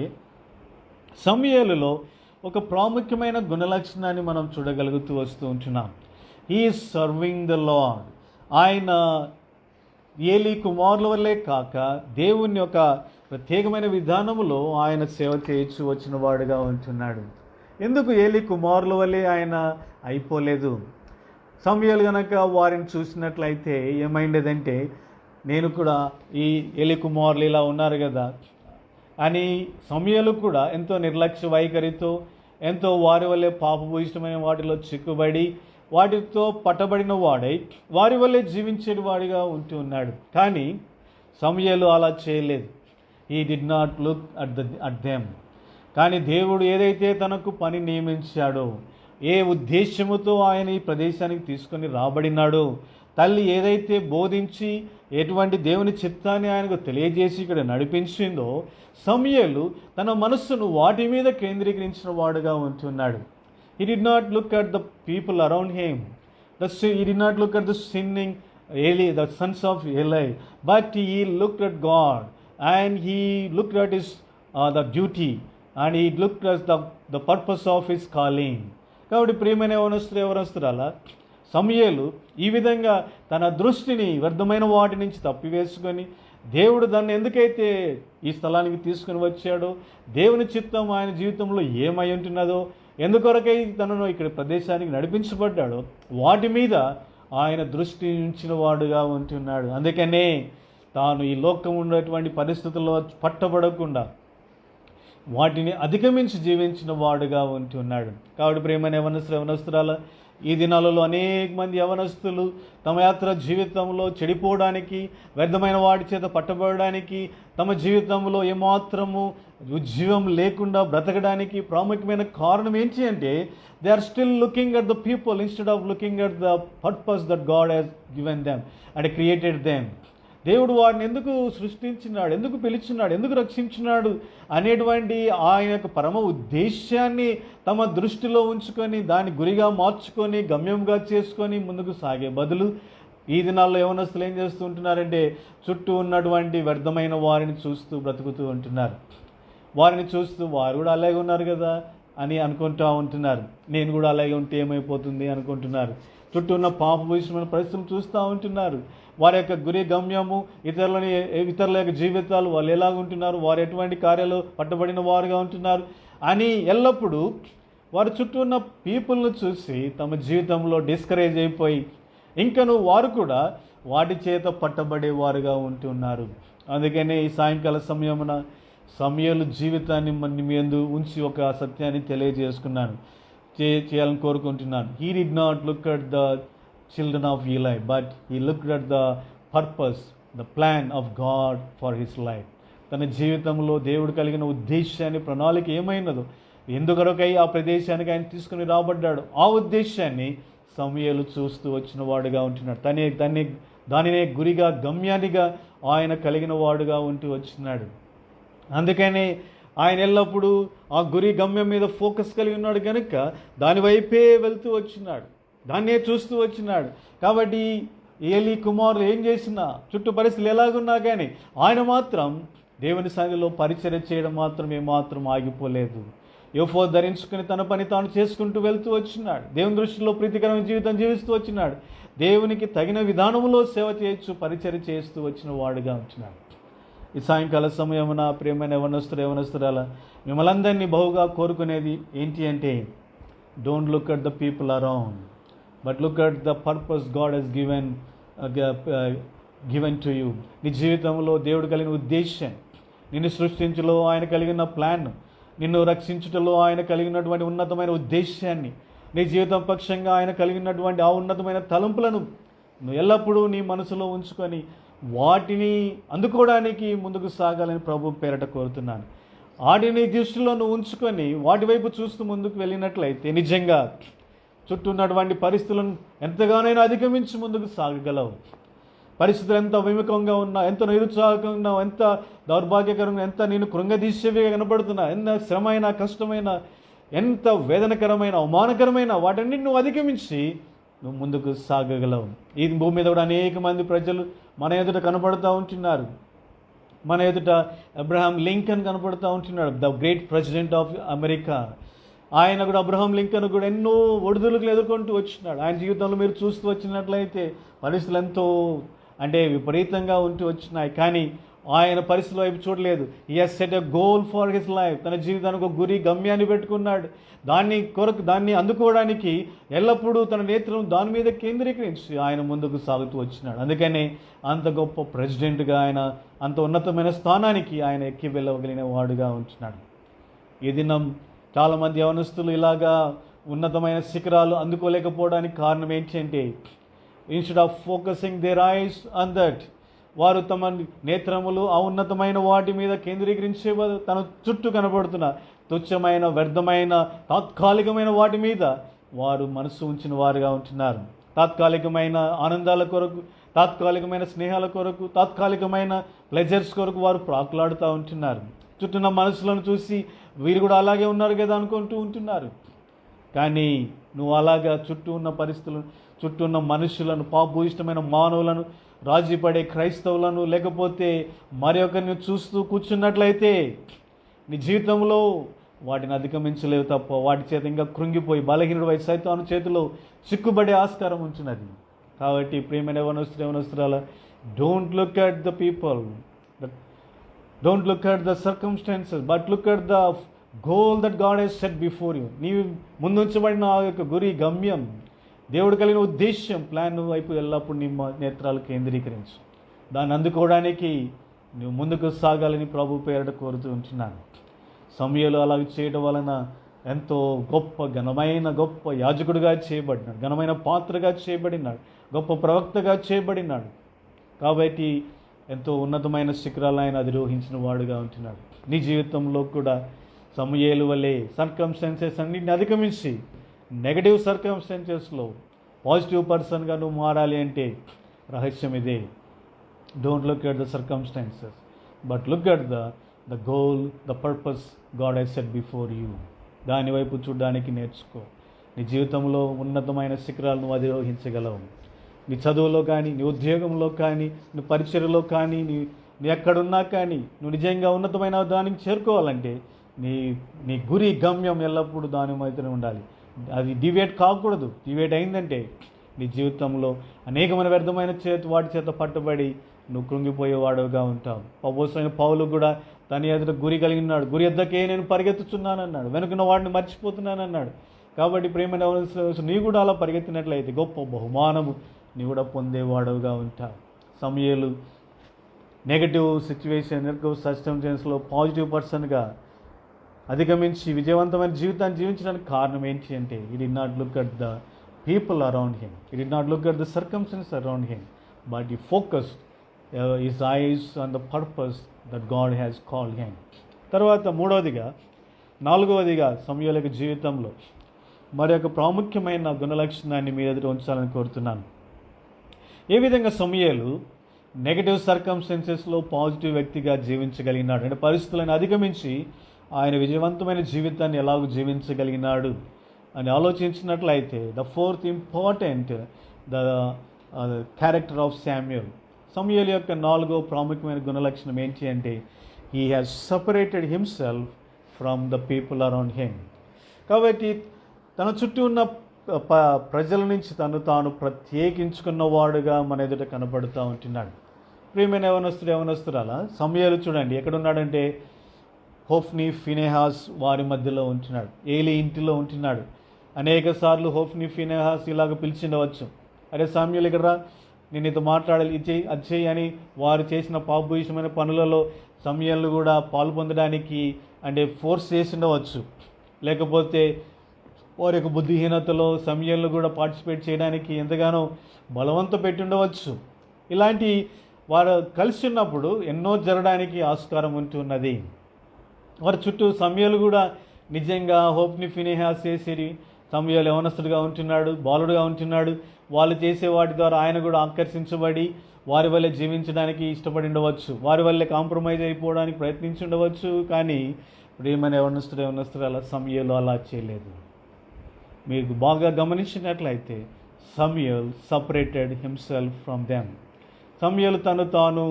సమూయేలులో ఒక ప్రాముఖ్యమైన గుణలక్షణాన్ని మనం చూడగలుగుతూ వస్తూ ఉంటున్నాం. He is serving the lord. ఆయన ఏలి కుమారుల వల్లే కాక దేవుని యొక్క ప్రత్యేకమైన విధానములో ఆయన సేవ చేయొచ్చు వచ్చిన వాడుగా ఉంటున్నాడు. ఎందుకు ఏలి కుమారుల వల్లే ఆయన అయిపోలేదు? సమూయేలు గనక వారిని చూసినట్లయితే ఏమైండేదంటే నేను కూడా ఈ ఏలి కుమారులు ఇలా ఉన్నారు కదా అని సమూయేలు కూడా ఎంతో నిర్లక్ష్య వైఖరితో ఎంతో వారి వల్లే పాపభూయిష్టమైన వాటిలో చిక్కుబడి వాటితో పట్టబడిన వాడై వారి వల్లే జీవించేటి వాడిగా ఉంటూ ఉన్నాడు. కానీ సమూయేలు అలా చేయలేదు. He did not look at them. కానీ దేవుడు ఏదైతే తనకు పని నియమించాడో, ఏ ఉద్దేశముతో ఆయన ఈ ప్రదేశానికి తీసుకొని రాబడినాడో, తల్లి ఏదైతే బోధించి ఎటువంటి దేవుని చిత్తాన్ని ఆయనకు తెలియజేసి ఇక్కడ నడిపించిందో సమూయేలు తన మనస్సును వాటి మీద కేంద్రీకరించిన వాడుగా ఉంటున్నాడు. He did not look at the people around him. He did not look at the sinning Eli, the sons of Eli, but he looked at God and he looked at his the duty and he looked at the purpose of his calling. కాబట్టి ప్రియమైన యవనస్తురాలా సమూయేలు ఈ విధంగా తన దృష్టిని వ్యర్థమైన వాటి నుంచి తప్పివేసుకొని దేవుడు దాన్ని ఎందుకైతే ఈ స్థలానికి తీసుకుని వచ్చాడో, దేవుని చిత్తం ఆయన జీవితంలో ఏమై ఉంటున్నదో, ఎందుకొరకై తనను ఇక్కడ ప్రదేశానికి నడిపించబడ్డాడో వాటి మీద ఆయన దృష్టి ఉంచిన వాడుగా ఉంటున్నాడు. అందుకనే తాను ఈ లోకం ఉన్నటువంటి పరిస్థితుల్లో పట్టబడకుండా వాటిని అధిగమించి జీవించిన వాడుగా ఉంటున్నాడు. కాబట్టి ప్రేమైన యవనస్తురాల, ఈ దినాలలో అనేక మంది యవనస్తులు తమ యాత్ర జీవితంలో చెడిపోవడానికి, వ్యర్థమైన వాటి చేత పట్టబడడానికి, తమ జీవితంలో ఏమాత్రము ఉజ్జీవం లేకుండా బ్రతకడానికి ప్రాముఖ్యమైన కారణం ఏంటి అంటే, they are still looking at the people instead of looking at the purpose that God has given them and created them. దేవుడు వారిని ఎందుకు సృష్టించినాడు, ఎందుకు పిలిచినాడు, ఎందుకు రక్షించినాడు అనేటువంటి ఆయన యొక్క పరమ ఉద్దేశాన్ని తమ దృష్టిలో ఉంచుకొని దాన్ని గురిగా మార్చుకొని గమ్యంగా చేసుకొని ముందుకు సాగే బదులు ఈ దినాల్లో యవనస్తులు ఏం చేస్తూ ఉంటున్నారంటే, చుట్టూ ఉన్నటువంటి వ్యర్థమైన వారిని చూస్తూ బ్రతుకుతూ ఉంటున్నారు. వారిని చూస్తూ వారు కూడా అలాగే ఉన్నారు కదా అని అనుకుంటూ ఉంటున్నారు. నేను కూడా అలాగే ఉంటే ఏమైపోతుంది అనుకుంటున్నారు. చుట్టూ ఉన్న పాపభూషమైన పరిస్థితులు చూస్తూ ఉంటున్నారు. వారి యొక్క గురి గమ్యము, ఇతరుల యొక్క జీవితాలు, వాళ్ళు ఎలాగుంటున్నారు, వారు ఎటువంటి కార్యాలు పట్టబడిన వారుగా ఉంటున్నారు అని ఎల్లప్పుడూ వారి చుట్టూ ఉన్న పీపుల్ను చూసి తమ జీవితంలో డిస్కరేజ్ అయిపోయి ఇంకను వారు కూడా వాటి చేత పట్టబడే వారుగా ఉంటున్నారు. అందుకనే ఈ సాయంకాల సమయమున సమూయేలు జీవితాన్ని మీ యందు ఉంచి ఒక సత్యాన్ని తెలియజేసుకున్నాను, చేయాలని కోరుకుంటున్నాను. He did not look at the children of Eli, but he looked at the purpose, the plan of God for his life. తన జీవితంలో దేవుడు కలిగిన ఉద్దేశాన్ని, ప్రణాళిక ఏమైనదో, ఎందుకొరకై ఆ ప్రదేశానికి ఆయన తీసుకుని రాబడ్డాడు, ఆ ఉద్దేశాన్ని సమూయేలు చూస్తూ వచ్చిన వాడుగా ఉంటున్నాడు. దానినే గురిగా గమ్యానిగా ఆయన కలిగిన వాడుగా ఉంటూ వచ్చినాడు. అందుకని ఆయన ఎల్లప్పుడూ ఆ గురి గమ్యం మీద ఫోకస్ కలిగి ఉన్నాడు కనుక దాని వైపే వెళ్తూ వచ్చినాడు, దాన్నే చూస్తూ వచ్చినాడు. కాబట్టి ఏలీ కుమారులు ఏం చేసినా, చుట్టూ పరిస్థితులు ఎలాగున్నా కానీ ఆయన మాత్రం దేవుని సన్నిధిలో పరిచర్య చేయడం మాత్రం ఆగిపోలేదు. యోఫోద్ ధరించుకుని తన పని తాను చేసుకుంటూ వెళ్తూ వచ్చినాడు. దేవుని దృష్టిలో ప్రీతికరమైన జీవితం జీవిస్తూ వచ్చినాడు. దేవునికి తగిన విధానంలో సేవ చేయొచ్చు, పరిచర్య చేస్తూ వచ్చిన వాడుగా ఉంటున్నాడు. ఈ సాయంకాల సమయమున ప్రియమైన యవనస్తురాల, మిమ్మల్ని అందరినీ బహుగా కోరుకునేది ఏంటి అంటే, don't look at the people around, but look at the purpose God has given to you. నీ జీవితంలో దేవుడు కలిగిన ఉద్దేశం, నిన్ను సృష్టించలో ఆయన కలిగిన ప్లాన్, నిన్ను రక్షించుటలో ఆయన కలిగినటువంటి ఉన్నతమైన ఉద్దేశాన్ని, నీ జీవితం పక్షంగా ఆయన కలిగినటువంటి ఆ ఉన్నతమైన తలంపులను నువ్వు ఎల్లప్పుడూ నీ మనసులో ఉంచుకొని వాటిని అందుకోవడానికి ముందుకు సాగాలని ప్రభు పేరట కోరుతున్నాను. వాటిని దృష్టిలో నువ్వు ఉంచుకొని వాటి వైపు చూస్తూ ముందుకు వెళ్ళినట్లయితే నిజంగా చుట్టూ ఉన్నటువంటి పరిస్థితులను ఎంతగానైనా అధిగమించి ముందుకు సాగగలవు. పరిస్థితులు ఎంత విముఖంగా ఉన్నా, ఎంత నిరుత్సాహంగా ఉన్నా, ఎంత దౌర్భాగ్యకరంగా, ఎంత నేను కృంగదీసేవిగా కనపడుతున్నా, ఎంత శ్రమైన, కష్టమైన, ఎంత వేదనకరమైన, అవమానకరమైన వాటన్నిటి నువ్వు అధిగమించి నువ్వు ముందుకు సాగగలవు. ఈ భూమి మీద కూడా అనేక మంది ప్రజలు మన ఎదుట కనపడుతూ ఉంటున్నారు. మన ఎదుట అబ్రహాం లింకన్ కనపడుతూ ఉంటున్నాడు, the great president of America. ఆయన కూడా అబ్రహాం లింకన్ కూడా ఎన్నో ఒడిదుడుకులు ఎదుర్కొంటూ వచ్చినాడు. ఆయన జీవితంలో మీరు చూస్తూ వచ్చినట్లయితే పరిస్థితులు ఎంతో విపరీతంగా ఉంటూ వచ్చినాయి. కానీ ఆయన పరిస్థితుల వైపు చూడలేదు. He has set a goal for his life. తన జీవితానికి ఒక గురి, గమ్యాన్ని పెట్టుకున్నాడు. దాన్ని అందుకోవడానికి ఎల్లప్పుడూ తన నేత్రం దాని మీద కేంద్రీకరించి ఆయన ముందుకు సాగుతూ వచ్చినాడు. అందుకనే అంత గొప్ప ప్రెసిడెంట్గా ఆయన, అంత ఉన్నతమైన స్థానానికి ఆయన ఎక్కి వెళ్ళగలిగిన వాడుగా ఉంటున్నాడు. ఈ దినం చాలామంది యవనస్తులు ఇలాగా ఉన్నతమైన శిఖరాలు అందుకోలేకపోవడానికి కారణం ఏంటంటే, instead of focusing there eyes on that, వారు తమ నేత్రములు ఆ ఉన్నతమైన వాటి మీద కేంద్రీకరించే తన చుట్టూ కనబడుతున్న తుచ్చమైన, వ్యర్థమైన, తాత్కాలికమైన వాటి మీద వారు మనసు ఉంచిన వారుగా ఉంటున్నారు. తాత్కాలికమైన ఆనందాల కొరకు, తాత్కాలికమైన స్నేహాల కొరకు, తాత్కాలికమైన ప్లెజర్స్ కొరకు వారు ప్రాకులాడుతూ ఉంటున్నారు. చుట్టూన్న మనసులను చూసి వీరు కూడా అలాగే ఉన్నారు కదా అనుకుంటూ ఉంటున్నారు. కానీ నువ్వు అలాగా చుట్టూ ఉన్న పరిస్థితులను, చుట్టూ ఉన్న మనుషులను, పాపభూయిష్టమైన మానవులను, రాజీపడే క్రైస్తవులను, లేకపోతే మరి ఒకరిని చూస్తూ కూర్చున్నట్లయితే నీ జీవితంలో వాటిని అధిగమించలేవు తప్ప వాటి చేత ఇంకా కృంగిపోయి బలహీనుడు వై సైతాను చేతిలో చిక్కుబడే ఆస్కారం ఉంచున్నది. కాబట్టి ప్రియమైన యవనస్తురాల, don't look at the people, don't look at the circumstances, but look at the goal that God has set before you. నీవు ముందుంచబడిన ఆ యొక్క గురి, గమ్యం, దేవుడు కలిగిన ఉద్దేశ్యం, ప్లాన్ వైపు ఎల్లప్పుడూ నీ నేత్రాలు కేంద్రీకరించు. దాన్ని అందుకోవడానికి నువ్వు ముందుకు సాగాలని ప్రభు పేరట కోరుతూ ఉంటున్నాను. సమూయేలు అలాగ చేయడం వలన ఎంతో గొప్ప యాజకుడిగా చేయబడినాడు, ఘనమైన పాత్రగా చేయబడినాడు, గొప్ప ప్రవక్తగా చేయబడినాడు. కాబట్టి ఎంతో ఉన్నతమైన శిఖరాలు ఆయన అధిరోహించిన వాడుగా ఉంటున్నాడు. నీ జీవితంలో కూడా సమూయేలు వలె సర్కమ్స్టాన్సెస్ అన్నింటిని అధిగమించి నెగటివ్ సర్కమ్స్టాన్సెస్లో పాజిటివ్ పర్సన్గా నువ్వు మారాలి అంటే రహస్యం ఇదే. Don't look at the circumstances, but look at the goal, the purpose God has set before you. దాని వైపు చూడడానికి నేర్చుకో. నీ జీవితంలో ఉన్నతమైన శిఖరాలను నువ్వు అధిరోహించగలవు. నీ చదువులో కానీ, నీ ఉద్యోగంలో కానీ, నీ పరిచర్యలో కానీ, నీ ఎక్కడున్నా కానీ నువ్వు నిజంగా ఉన్నతమైన దానికి చేరుకోవాలంటే నీ గురి, గమ్యం ఎల్లప్పుడూ దాని మధ్యనే ఉండాలి. అది డివేట్ కాకూడదు. డివేట్ అయిందంటే నీ జీవితంలో అనేకమైన వ్యర్థమైన వాటి చేత పట్టుబడి నువ్వు కృంగిపోయేవాడుగా ఉంటావు. అపోస్తలుడైన పౌలు కూడా తన ఎదుట గురి కలిగి ఉన్నాడు. గురి ఎద్దకే నేను పరిగెత్తుతున్నానన్నాడు, వెనుకున్న వాడిని మర్చిపోతున్నానన్నాడు. కాబట్టి ప్రేమైన నీ కూడా అలా పరిగెత్తినట్లయితే గొప్ప బహుమానము నీ కూడా పొందేవాడుగా ఉంటావు. సమూయేలు నెగటివ్ సిచ్యువేషన్, నెగటివ్ సర్కమ్స్టాన్సెస్లో పాజిటివ్ పర్సన్గా అధిగమించి విజయవంతమైన జీవితాన్ని జీవించడానికి కారణం ఏంటి అంటే he did not look at the people around him, he did not look at the circumstances around him, but he focused his eyes on the purpose that God has called him. తర్వాత నాలుగవదిగా సమూయేలు జీవితంలో మరి ఒక ప్రాముఖ్యమైన గుణలక్షణాన్ని మీ ఎదుట ఉంచాలని కోరుతున్నాను. ఏ విధంగా సమూయేలు నెగటివ్ సర్కమ్స్టాన్సెస్లో పాజిటివ్ వ్యక్తిగా జీవించగలిగినాడు అంటే పరిస్థితులను అధిగమించి ఆయన విజయవంతమైన జీవితాన్ని ఎలాగో జీవించగలిగినాడు అని ఆలోచించినట్లయితే the fourth important the character of సమూయేలు యొక్క నాలుగో ప్రాముఖ్యమైన గుణలక్షణం ఏంటి అంటే he has separated himself from the people around him. కాబట్టి తన చుట్టూ ఉన్న ప్రజల నుంచి తాను ప్రత్యేకించుకున్నవాడుగా మన ఎదుట కనబడుతూ ఉంటున్నాడు. ప్రియమైన యవనస్తురాల, సమూయేలు చూడండి ఎక్కడున్నాడంటే హోఫ్నీ, ఫినెహాస్ వారి మధ్యలో ఉంటున్నాడు, ఏలీ ఇంటిలో ఉంటున్నాడు. అనేక సార్లు హోఫ్నీ, ఫినెహాస్ ఇలాగ పిలిచిండవచ్చు, అరే సమూయేలు ఇక్కడ రా, నేను నీతో మాట్లాడాలి, ఇది చేయి, అది చేయి అని వారు చేసిన పాపభూయిష్టమైన పనులలో సమూయేలు కూడా పాలు పొందడానికి అంటే ఫోర్స్ చేసిండవచ్చు. లేకపోతే వారి యొక్క బుద్ధిహీనతలో సమూయేలు కూడా పార్టిసిపేట్ చేయడానికి ఎంతగానో బలవంత పెట్టి ఉండవచ్చు. ఇలాంటి వారు కలిసి ఉన్నప్పుడు ఎన్నో జరగడానికి ఆస్కారం ఉంటున్నది. వారి చుట్టూ సమూయేలు కూడా నిజంగా హోప్ని ఫినెహాస్ చేసేది. సమూయేలు యవనస్తుడుగా ఉంటున్నాడు, బాలుడుగా ఉంటున్నాడు. వాళ్ళు చేసే వాటి ద్వారా ఆయన కూడా ఆకర్షించబడి వారి వల్లే జీవించడానికి ఇష్టపడి ఉండవచ్చు, వారి వల్లే కాంప్రమైజ్ అయిపోవడానికి ప్రయత్నించి ఉండవచ్చు. కానీ ప్రియమైన యవనస్తురాల, సమూయేలు అలా చేయలేదు. మీకు బాగా గమనించినట్లయితే సమూయేల్ సపరేటెడ్ హిమ్సెల్ఫ్ ఫ్రమ్ దెమ్. సమూయేలు తాను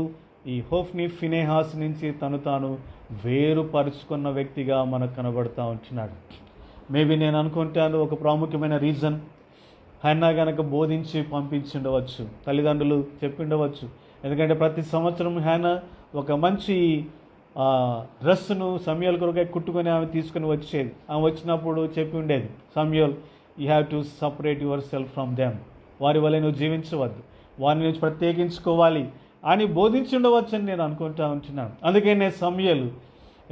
ఈ హోఫ్నీ, ఫినెహాస్ నుంచి తాను వేరుపరుచుకున్న వ్యక్తిగా మనకు కనబడుతూ ఉంటున్నాడు. మేబీ నేను అనుకుంటాను ఒక ప్రాముఖ్యమైన రీజన్ హన్నా కనుక బోధించి పంపించిండవచ్చు, తల్లిదండ్రులు చెప్పిండవచ్చు. ఎందుకంటే ప్రతి సంవత్సరం హన్నా ఒక మంచి డ్రెస్సును సమూయేలు కొరకై కుట్టుకొని ఆమె తీసుకుని వచ్చేది. ఆమె వచ్చినప్పుడు చెప్పి ఉండేది, Samuel you have to separate your self from them, వారి వల్ల నువ్వు జీవించవద్దు, వారిని నుంచి ప్రత్యేకించుకోవాలి అని బోధించి ఉండవచ్చని నేను అనుకుంటా ఉంటున్నాను. అందుకే నేను సమూయేలు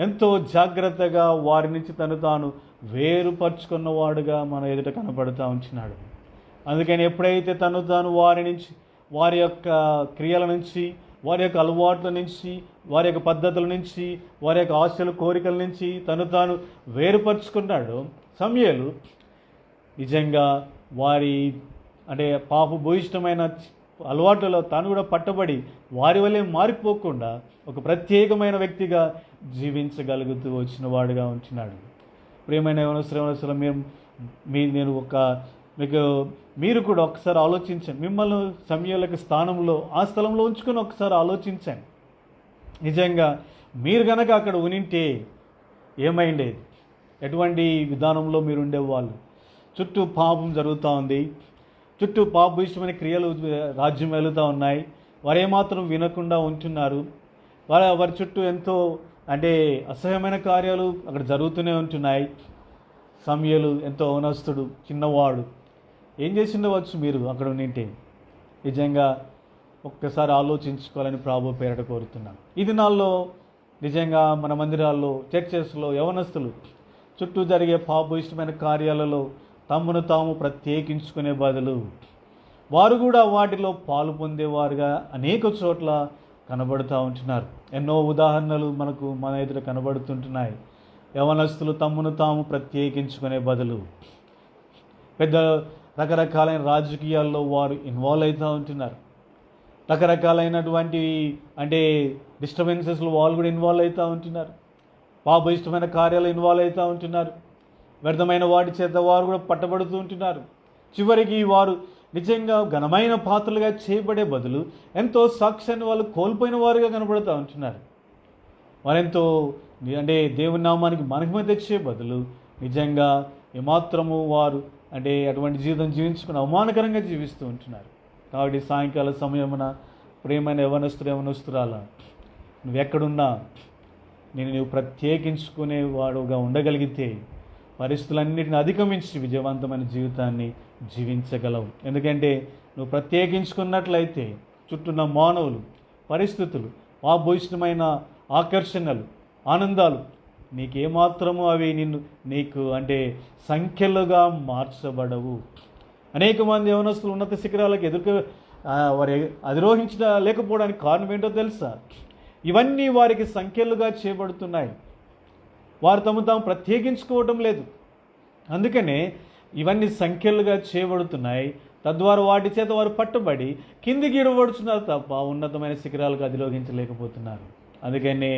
ఎంతో జాగ్రత్తగా వారి నుంచి తాను వేరుపరుచుకున్నవాడుగా మన ఎదుట కనబడుతూ ఉంటున్నాడు. అందుకని ఎప్పుడైతే తాను వారి నుంచి, వారి యొక్క క్రియల నుంచి, వారి యొక్క అలవాట్ల నుంచి, వారి యొక్క పద్ధతుల నుంచి, వారి యొక్క ఆశలు, కోరికల నుంచి తాను వేరుపరుచుకున్నాడు, సమూయేలు నిజంగా వారి అంటే పాపభూయిష్టమైన అలవాట్లలో తాను కూడా పట్టబడి వారి వల్లే మారిపోకుండా ఒక ప్రత్యేకమైన వ్యక్తిగా జీవించగలుగుతూ వచ్చిన వాడుగా ఉంటున్నాడు. ప్రియమైన యవనస్తులు, నేను మీరు కూడా ఒకసారి ఆలోచించండి. మిమ్మల్ని సమూయేలు స్థానంలో, ఆ స్థలంలో ఉంచుకొని ఒకసారి ఆలోచించండి. నిజంగా మీరు కనుక అక్కడ ఉనింటే ఏమైండేది? ఎటువంటి విధానంలో మీరు ఉండేవాళ్ళు? చుట్టూ పాపం జరుగుతూ ఉంది, చుట్టూ పాపభూయిష్టమైన క్రియలు రాజ్యం వెళుతూ ఉన్నాయి. వారు ఏమాత్రం వినకుండా ఉంటున్నారు. వారి చుట్టూ ఎంతో అంటే అసహ్యమైన కార్యాలు అక్కడ జరుగుతూనే ఉంటున్నాయి. సమూయేలు ఎంతో ఔనస్తుడు, చిన్నవాడు. ఏం చేసి ఉండవచ్చు మీరు అక్కడ ఉండింటే? నిజంగా ఒక్కసారి ఆలోచించుకోవాలని ప్రభు పేరట కోరుతున్నాను. ఈ దినాల్లో నిజంగా మన మందిరాల్లో, చర్చెస్లో యవనస్తులు చుట్టూ జరిగే పాపభూయిష్టమైన కార్యాలలో తమను తాము ప్రత్యేకించుకునే బదులు వారు కూడా వాటిలో పాలు పొందేవారుగా అనేక చోట్ల కనబడుతూ ఉంటున్నారు. ఎన్నో ఉదాహరణలు మన ఎదుట కనబడుతుంటున్నాయి. యవనస్తులు తమను తాము ప్రత్యేకించుకునే బదులు రకరకాలైన రాజకీయాల్లో వారు ఇన్వాల్వ్ అవుతూ ఉంటున్నారు. రకరకాలైనటువంటి అంటే డిస్టర్బెన్సెస్లో వాళ్ళు కూడా ఇన్వాల్వ్ అవుతూ ఉంటున్నారు. పాపభూయిష్టమైన కార్యాలు ఇన్వాల్వ్ అవుతూ ఉంటున్నారు. వ్యర్థమైన వాటి చేత వారు కూడా పట్టబడుతూ ఉంటున్నారు. చివరికి వారు నిజంగా ఘనమైన పాత్రలుగా చేయబడే బదులు ఎంతో సాక్ష్యాన్ని వాళ్ళు కోల్పోయిన వారుగా కనబడుతూ ఉంటున్నారు. వారెంతో అంటే దేవుని నామానికి మహిమ తెచ్చే బదులు నిజంగా ఏమాత్రము వారు అంటే అటువంటి జీవితం జీవించుకుని అవమానకరంగా జీవిస్తూ ఉంటున్నారు. కాబట్టి సాయంకాల సమయమున ప్రియమైన యవనస్తురాలా, నువ్వెక్కడున్నా నువ్వు ప్రత్యేకించుకునే వాడుగా ఉండగలిగితే పరిస్థితులన్నిటిని అధిగమించి విజయవంతమైన జీవితాన్ని జీవించగలవు. ఎందుకంటే నువ్వు ప్రత్యేకించుకున్నట్లయితే చుట్టూన్న మానవులు, పరిస్థితులు, పాపభూయిష్టమైన ఆకర్షణలు, ఆనందాలు నీకేమాత్రము అవి నీకు అంటే సంఖ్యలుగా మార్చబడవు. అనేక మంది యవనస్తులు ఉన్నత శిఖరాలకు వారి అధిరోహించలేకపోవడానికి కారణం ఏంటో తెలుసా? ఇవన్నీ వారికి సంఖ్యలుగా చేయబడుతున్నాయి. వారు తాము ప్రత్యేకించుకోవటం లేదు. అందుకనే ఇవన్నీ సంఖ్యలుగా చేయబడుతున్నాయి. తద్వారా వాటి చేత వారు పట్టుబడి కిందికి ఇడబడుతున్నారు తప్ప ఉన్నతమైన శిఖరాలకు అధిరోహించలేకపోతున్నారు. అందుకనే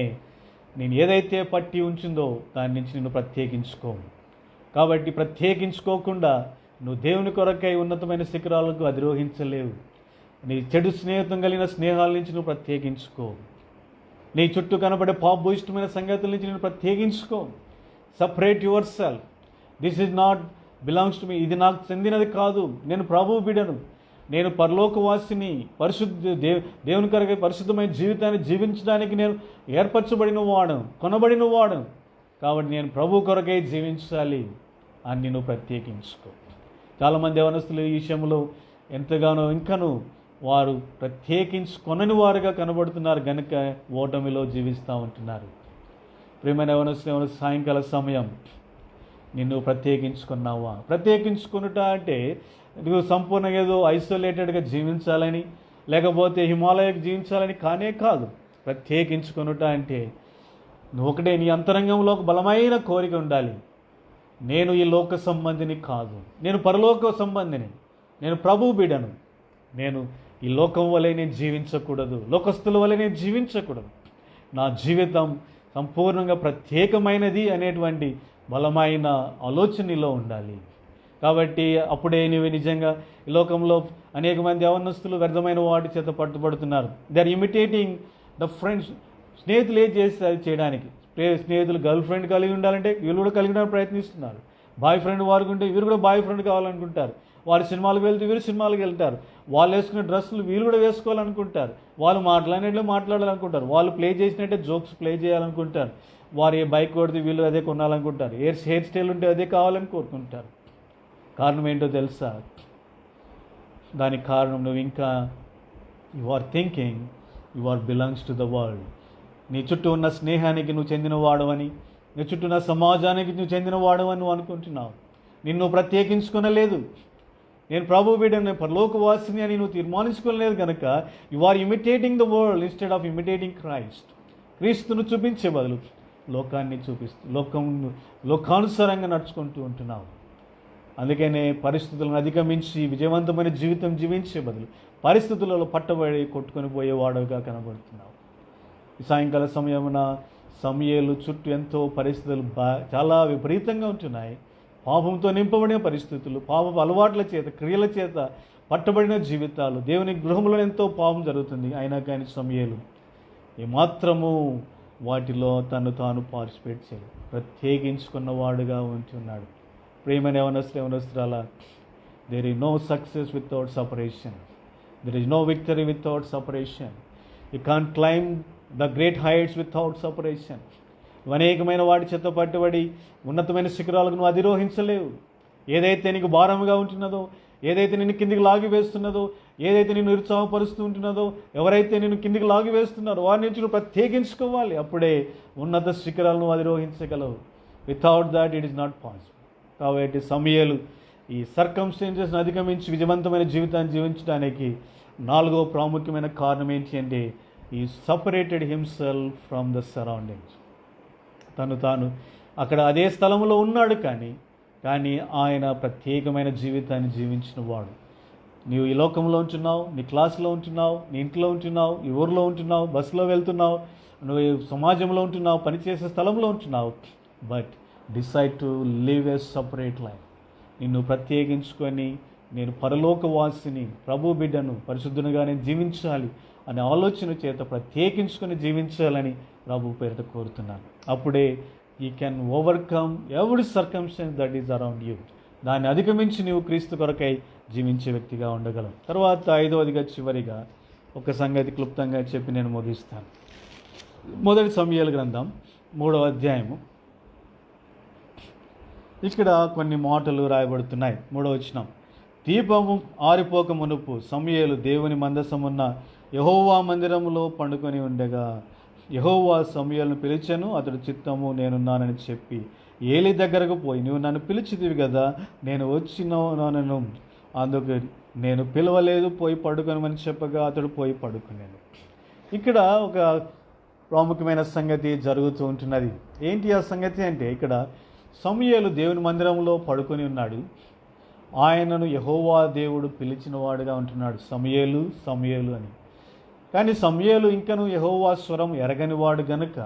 నేను ఏదైతే పట్టి ఉంచిందో దాని నుంచి నిన్ను ప్రత్యేకించుకో. కాబట్టి ప్రత్యేకించుకోకుండా నువ్వు దేవుని కొరకై ఉన్నతమైన శిఖరాలకు అధిరోహించలేవు. నీ చెడు స్నేహితం కలిగిన స్నేహాల నుంచి నువ్వు ప్రత్యేకించుకో. నీ చుట్టూ కనబడే పాపభూయిష్టమైన సంగతుల నుంచి నేను ప్రత్యేకించుకో. Separate your self. This is not belongs to me. ఇది నాకు చెందినది కాదు. నేను ప్రభువు బిడ్డను. నేను పరలోకవాసిని. దేవుని కొరకై పరిశుద్ధమైన జీవితాన్ని జీవించడానికి నేను ఏర్పరచబడిన వాడను, కొనబడిన వాడను. కాబట్టి నేను ప్రభు కొరకై జీవించాలి అని నేను ప్రత్యేకించుకో. చాలామంది యవనస్తులు ఈ విషయంలో ఎంతగానో ఇంకనూ వారు ప్రత్యేకించుకొనని వారుగా కనబడుతున్నారు కనుక ఓటమిలో జీవిస్తూ ఉంటున్నారు. ప్రియమైన యవనస్తులు, సాయంకాల సమయం నిన్ను ప్రత్యేకించుకున్నావా? ప్రత్యేకించుకునుట అంటే నువ్వు సంపూర్ణంగా ఏదో ఐసోలేటెడ్గా జీవించాలని, లేకపోతే హిమాలయకు జీవించాలని కానే కాదు. ప్రత్యేకించుకునుట అంటే నువ్వు ఒకటే, నీ అంతరంగంలో ఒక బలమైన కోరిక ఉండాలి. నేను ఈ లోక సంబంధిని కాదు, నేను పరలోక సంబంధిని, నేను ప్రభు బిడ్డను. నేను ఈ లోకం వలె నేను జీవించకూడదు, లోకస్తుల వలె నేను జీవించకూడదు. నా జీవితం సంపూర్ణంగా ప్రత్యేకమైనది అనేటువంటి బలమైన ఆలోచనలో ఉండాలి. కాబట్టి అప్పుడే నువ్వు నిజంగా ఈ లోకంలో అనేక మంది యవనస్తులు వ్యర్థమైన వాటి చేత పట్టుబడుతున్నారు. They are imitating the friends. స్నేహితులు ఏం చేస్తారు చేయడానికి? స్నేహితులు గర్ల్ ఫ్రెండ్ కలిగి ఉండాలంటే వీళ్ళు కూడా కలిగి ఉండడానికి ప్రయత్నిస్తున్నారు. బాయ్ ఫ్రెండ్ వారికి ఉంటే వీరు కూడా బాయ్ ఫ్రెండ్ కావాలనుకుంటారు. వారు సినిమాలకు వెళ్తే వీరు సినిమాలకు వెళ్తారు. వాళ్ళు వేసుకునే డ్రెస్సులు వీళ్ళు కూడా వేసుకోవాలనుకుంటారు. వాళ్ళు మాట్లాడినట్లే మాట్లాడాలనుకుంటారు. వాళ్ళు ప్లే చేసినట్టే జోక్స్ ప్లే చేయాలనుకుంటారు. వారు ఏ బైక్ కొడితే వీళ్ళు అదే కొనాలనుకుంటారు. హెయిర్ స్టైల్ ఉంటే అదే కావాలని కోరుకుంటారు. కారణం ఏంటో తెలుసా? దానికి కారణం నువ్వు ఇంకా you are thinking you are belongs to the world. నీ చుట్టూ ఉన్న స్నేహానికి నువ్వు చెందిన వాడవని, నీ చుట్టూ ఉన్న సమాజానికి నువ్వు చెందిన వాడవని నువ్వు అనుకుంటున్నావు. నిన్ను ప్రత్యేకించుకోనలేదు. నేను ప్రభు బిడ్డను, నేను పరలోకవాసిని అని నువ్వు తీర్మానించుకోలేదు కనుక you are imitating the world instead of imitating Christ. క్రీస్తును చూపించే బదులు లోకాన్ని చూపిస్తూ లోకానుసారంగా నడుచుకుంటూ ఉంటున్నావు. అందుకనే పరిస్థితులను అధిగమించి విజయవంతమైన జీవితం జీవించే బదులు పరిస్థితులలో పట్టబడి కొట్టుకొని పోయేవాడుగా కనబడుతున్నావు. ఈ సాయంకాల సమయమున సమూయేలు చుట్టూ ఎంతో పరిస్థితులు చాలా విపరీతంగా ఉంటున్నాయి. పాపంతో నింపబడిన పరిస్థితులు, పాపపు అలవాట్ల చేత, క్రియల చేత పట్టబడిన జీవితాలు, దేవుని గృహంలో ఎంతో పాపం జరుగుతుంది. అయినా కానీ సమూయేలు ఏమాత్రము వాటిలో తను తాను పార్టిసిపేట్ చేయలేదు. ప్రత్యేకించుకున్నవాడుగా ఉంటున్నాడు. ప్రియమైన యవనస్తురాల, there is no success without separation. There is no victory without separation. You can't climb the great heights without separation. అనేకమైన వాటి చేత పట్టుబడి ఉన్నతమైన శిఖరాలకు నువ్వు అధిరోహించలేవు. ఏదైతే నీకు భారంగా ఉంటున్నదో, ఏదైతే నిన్ను కిందికి లాగి వేస్తున్నదో, ఏదైతే నిన్ను నిరుత్సాహపరుస్తూ ఉంటున్నదో, ఎవరైతే నిన్ను కిందికి లాగి వేస్తున్నారో వారి నుంచి నువ్వు ప్రత్యేకించుకోవాలి. అప్పుడే ఉన్నత శిఖరాలను అధిరోహించగలవు. Without that it is not possible. కాబట్టి సమూయేలు ఈ సర్కమ్స్టెన్సెస్ని అధిగమించి విజయవంతమైన జీవితాన్ని జీవించడానికి 4వ ప్రాముఖ్యమైన కారణం ఏంటి అంటే, ఈ separated himself from the surroundings. తాను అక్కడ అదే స్థలంలో ఉన్నాడు, కానీ ఆయన ప్రత్యేకమైన జీవితాన్ని జీవించిన వాడు. నీవు ఈ లోకంలో ఉంటున్నావు, నీ క్లాసులో ఉంటున్నావు, నీ ఇంట్లో ఉంటున్నావు, ఈ ఊరిలో ఉంటున్నావు, బస్సులో వెళ్తున్నావు, నువ్వు సమాజంలో ఉంటున్నావు, పనిచేసే స్థలంలో ఉంటున్నావు. But decide to live a separate life. నిన్ను ప్రత్యేకించుకొని నేను పరలోకవాసిని, ప్రభు బిడ్డను, పరిశుద్ధునిగా నేను జీవించాలి అనే ఆలోచన చేత ప్రత్యేకించుకొని జీవించాలని ప్రభు పేరిట కోరుతున్నాను. అప్పుడే you can overcome every circumstance that is around you. దాన్ని అధిగమించి నీవు క్రీస్తు కొరకై జీవించే వ్యక్తిగా ఉండగలవు. తర్వాత 5వదిగా చివరిగా ఒక సంగతి క్లుప్తంగా చెప్పి నేను ముగిస్తాను. మొదటి సమూయేలు గ్రంథం 3వ అధ్యాయము. ఇక్కడ కొన్ని మాటలు రాయబడుతున్నాయి. 3వ వచనం. దీపము ఆరిపోక మునుపు సమూయేలు దేవుని మందసమున్న యెహోవా మందిరములో పండుకొని ఉండగా యెహోవా సమూయేలును పిలిచెను. అతడు చిత్తము నేనున్నానని చెప్పి ఏలీ దగ్గరకు పోయి, నువ్వు నన్ను పిలిచితివి కదా, నేను వచ్చినాను, అందుకు నేను పిలవలేదు, పోయి పడుకొనమని చెప్పగా అతడు పోయి పడుకున్నాను. ఇక్కడ ఒక ప్రాముఖ్యమైన సంగతి జరుగుతూ ఉంటున్నది. ఏంటి ఆ సంగతి అంటే, ఇక్కడ సమూయేలు దేవుని మందిరంలో పడుకొని ఉన్నాడు. ఆయనను యెహోవా దేవుడు పిలిచిన వాడుగా ఉంటున్నాడు, సమూయేలు సమూయేలు అని. కానీ సమూయేలు ఇంకను యెహోవా స్వరం ఎరగని వాడు గనుక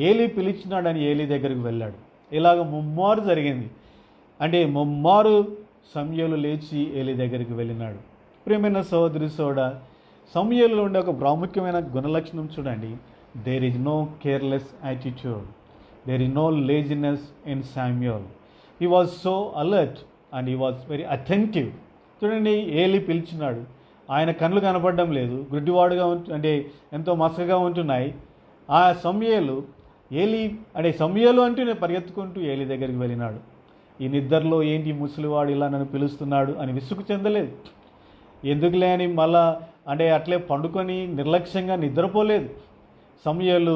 ఏలీ పిలిచినాడని ఏలీ దగ్గరికి వెళ్ళాడు. ఇలాగ ముమ్మారు జరిగింది. అంటే ముమ్మారు సమూయేలు లేచి ఏలీ దగ్గరికి వెళ్ళినాడు. ప్రియమైన సోదరి సమూయేలులో ఉండే ఒక ప్రాముఖ్యమైన గుణలక్షణం చూడండి. There is no careless attitude. There is no laziness in Samuel. He was so alert and he was very attentive. చూడండి, ఏలీ పిలిచినాడు, ఆయన కళ్ళు కనపడడం లేదు, గుడ్డివాడుగా అంటే ఎంతో మసకగా ఉంటున్నాయి. ఆ సమూయేలు సమూయేలు అంటూనే పరిగెత్తుకుంటూ ఏలీ దగ్గరికి వెళ్ళినాడు. ఈ నిద్రలో ఏంటి ముసలివాడు ఇలా నన్ను పిలుస్తున్నాడు అని విసుగు చెందలేదు. ఎందుకులే అని మళ్ళా అట్లే పండుకొని నిర్లక్ష్యంగా నిద్రపోలేదు. సమూయేలు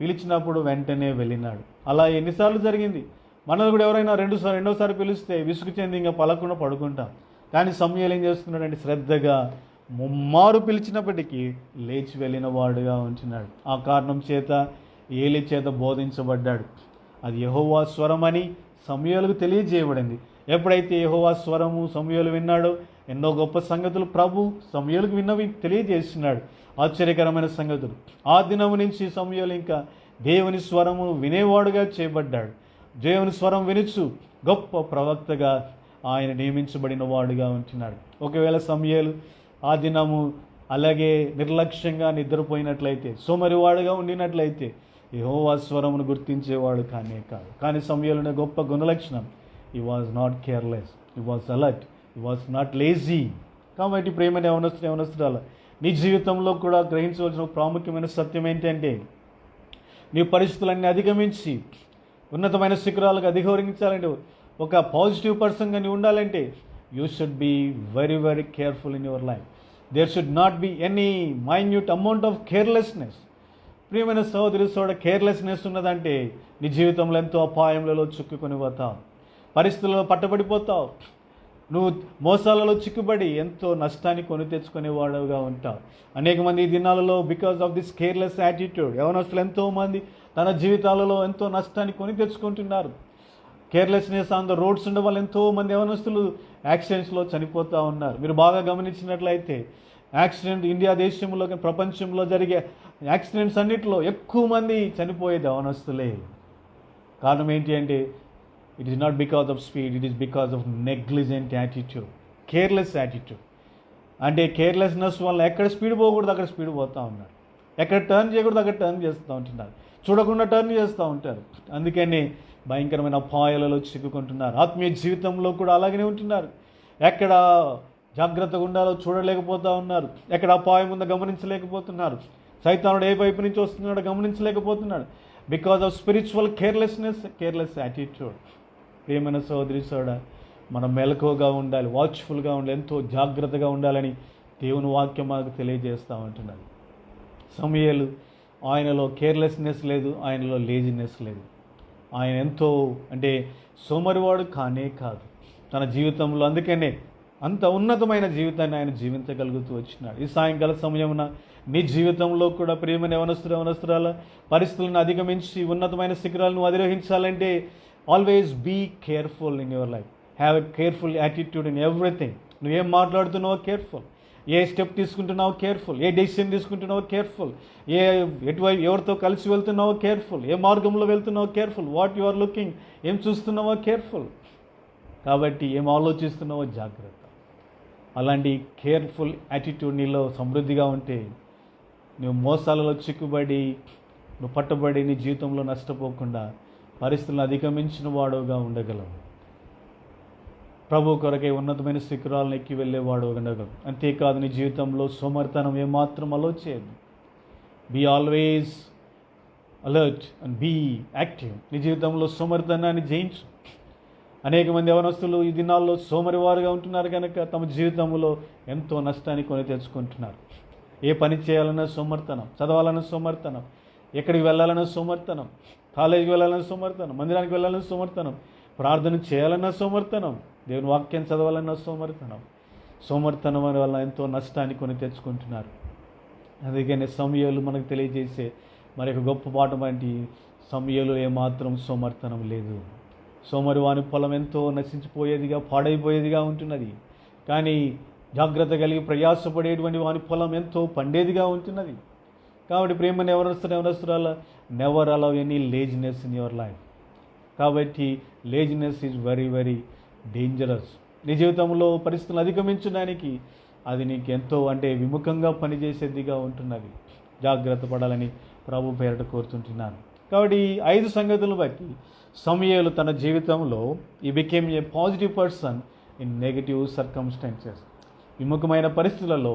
పిలిచినప్పుడు వెంటనే వెళ్ళినాడు. అలా ఎన్నిసార్లు జరిగింది. మనల్ని కూడా ఎవరైనా రెండోసారి పిలిస్తే విసుగు చెంది ఇంకా పలకుండా పడుకుంటాం. కానీ సమూయేలు ఏం చేస్తున్నాడంటే, శ్రద్ధగా ముమ్మారు పిలిచినప్పటికీ లేచి వెళ్ళిన వాడుగా ఉంటున్నాడు. ఆ కారణం చేత ఏలీ చేత బోధించబడ్డాడు. అది యెహోవా స్వరం అని సమూయేలుకు తెలియజేయబడింది. ఎప్పుడైతే యెహోవా స్వరము సమూయేలు విన్నాడో ఎన్నో గొప్ప సంగతులు ప్రభు సమూయేలుకు విన్నవి తెలియజేస్తున్నాడు. ఆశ్చర్యకరమైన సంగతులు. ఆ దినము నుంచి సమూయేలు ఇంకా దేవుని స్వరము వినేవాడుగా చేయబడ్డాడు. దేవుని స్వరం వినుచు గొప్ప ప్రవక్తగా ఆయన నియమించబడిన వాడుగా ఉంటున్నాడు. ఒకవేళ సమూయేలు ఆ దినము అలాగే నిర్లక్ష్యంగా నిద్రపోయినట్లయితే, సోమరివాడుగా ఉండినట్లయితే యెహోవా స్వరమును గుర్తించేవాడు కాదు. కానీ సమూయేలునే గొప్ప గుణలక్షణం, he was not careless, he was alert, he was not lazy. కాబట్టి ప్రేమైన యవనస్తురాలు, నీ జీవితంలో కూడా గ్రహించవలసిన ప్రాముఖ్యమైన సత్యం ఏంటంటే, నీ పరిస్థితులన్నీ అధిగమించి ఉన్నతమైన శిఖరాలకు అధిగమించాలంటే, ఒక పాజిటివ్ పర్సన్గా నీవు ఉండాలంటే, you should be very very careful in your life. There should not be any minute amount of carelessness. ప్రియమైన సోదరి కేర్లెస్నెస్ ఉన్నదంటే నీ జీవితంలో ఎంతో అపాయములలో చిక్కుకొని పోతావు, పరిస్థితులలో పట్టబడిపోతావు, నువ్వు మోసాలలో చిక్కుబడి ఎంతో నష్టాన్ని కొని తెచ్చుకునే వాడుగా ఉంటావు. అనేక మంది ఈ దినాలలో because of this careless attitude యవనస్తులు ఎంతోమంది తన జీవితాలలో ఎంతో నష్టాన్ని కొని తెచ్చుకుంటున్నారు. కేర్లెస్నెస్ ఆన్ ద రోడ్స్ ఉండే వాళ్ళు ఎంతోమంది యవనస్తులు యాక్సిడెంట్స్లో చనిపోతూ ఉన్నారు. మీరు బాగా గమనించినట్లయితే యాక్సిడెంట్ ఇండియా దేశంలో ప్రపంచంలో జరిగే యాక్సిడెంట్స్ అన్నిటిలో ఎక్కువ మంది చనిపోయేది యవనస్తులే. కారణం ఏంటి అంటే, it is not because of speed, it is because of negligent attitude, careless attitude. అంటే కేర్లెస్నెస్ వల్ల ఎక్కడ స్పీడ్ పోకూడదు అక్కడ స్పీడ్ పోతూ ఉన్నాడు. ఎక్కడ టర్న్ చేయకూడదు అక్కడ టర్న్ చేస్తూ ఉంటున్నారు, చూడకుండా టర్న్ చేస్తూ ఉంటారు. అందుకని భయంకరమైన అపాయాలలో చిక్కుకుంటున్నారు. ఆత్మీయ జీవితంలో కూడా అలాగనే ఉంటున్నారు. ఎక్కడ జాగ్రత్తగా ఉండాలో చూడలేకపోతూ ఉన్నారు, ఎక్కడ అపాయం ఉందో గమనించలేకపోతున్నారు, సైతానుడు ఏ వైపు నుంచి వస్తున్నాడో గమనించలేకపోతున్నాడు. Because of spiritual careless attitude. ప్రియమైన సోదరి సోడ, మనం మెలకువగా ఉండాలి, వాచ్ఫుల్గా ఉండాలి, ఎంతో జాగ్రత్తగా ఉండాలని దేవుని వాక్యం మనకు తెలియజేస్తూ ఉంటున్నాడు. సమూయేలు, ఆయనలో కేర్లెస్నెస్ లేదు, ఆయనలో లేజినెస్ లేదు. ఆయన ఎంతో సోమరివాడు కానే కాదు తన జీవితంలో. అందుకనే అంత ఉన్నతమైన జీవితాన్ని ఆయన జీవించగలుగుతూ వచ్చినాడు. ఈ సాయంకాల సమయమున నీ జీవితంలో కూడా ప్రియమైన యవనస్తురాల పరిస్థితులను అధిగమించి ఉన్నతమైన శిఖరాలను అధిరోహించాలంటే always be careful in your life. Have a careful attitude in everything. నువ్వేం మాట్లాడుతున్నావో కేర్ఫుల్, ఏ స్టెప్ తీసుకుంటున్నావో కేర్ఫుల్, ఏ డెసిషన్ తీసుకుంటున్నావో కేర్ఫుల్, ఎటువైపు ఎవరితో కలిసి వెళ్తున్నావో కేర్ఫుల్, ఏ మార్గంలో వెళ్తున్నావో careful, what you are looking, ఏం చూస్తున్నావో కేర్ఫుల్. కాబట్టి ఏం ఆలోచిస్తున్నావో జాగ్రత్త. అలాంటి కేర్ఫుల్ యాటిట్యూడ్ నీలో సమృద్ధిగా ఉంటే నువ్వు మోసాలలో చిక్కుబడి, నువ్వు పట్టుబడి నీ జీవితంలో నష్టపోకుండా పరిస్థితులను అధిగమించిన వాడుగా ఉండగలవు. ప్రభు కొరకే ఉన్నతమైన శిఖరాలను ఎక్కి వెళ్ళేవాడు ఉండగలవు. అంతేకాదు, నీ జీవితంలో సోమరితనం ఏమాత్రం అలో చేయదు. Be always alert and be active. నీ జీవితంలో సోమరితనాన్ని జయించు. అనేక మంది యవనస్తులు ఈ దినాల్లో సోమరివారుగా ఉంటున్నారు కనుక తమ జీవితంలో ఎంతో నష్టాన్ని కొని తెచ్చుకుంటున్నారు. ఏ పని చేయాలన్నా సోమరితనం, చదవాలన్నా సోమరితనం, ఎక్కడికి వెళ్ళాలన్నా సోమరితనం, కాలేజీకి వెళ్ళాలన్నా సోమరితనం, మందిరానికి వెళ్ళాలన్నా సోమరితనం, ప్రార్థన చేయాలన్నా సోమరితనం, దేవుని వాక్యం చదవాలన్నా సోమరితనం వల్ల ఎంతో నష్టాన్ని కొని తెచ్చుకుంటున్నారు. అందుకని సమూయేలు మనకు తెలియజేసే మరి ఒక గొప్ప పాఠం వంటి సమూయేలు ఏమాత్రం సోమరితనం లేదు. సోమరివాని పొలం ఎంతో నశించిపోయేదిగా, పాడైపోయేదిగా ఉంటున్నది. కానీ జాగ్రత్త కలిగి ప్రయాసపడేటువంటి వాని పొలం ఎంతో పండేదిగా ఉంటున్నది. కాబట్టి ప్రేమను ఎవరొస్తురాల never allow any laziness in your life. కాబట్టి laziness is very very dangerous. నీ జీవితంలో పరిస్థితులను అధిగమించడానికి అది నీకు ఎంతో విముఖంగా పనిచేసేదిగా ఉంటున్నది. జాగ్రత్త పడాలని ప్రభు పేరట కోరుతుంటున్నాను. కాబట్టి ఈ 5 సంగతులను బట్టి సమూయేలు తన జీవితంలో ఈ became a positive person in negative circumstances. విముఖమైన పరిస్థితులలో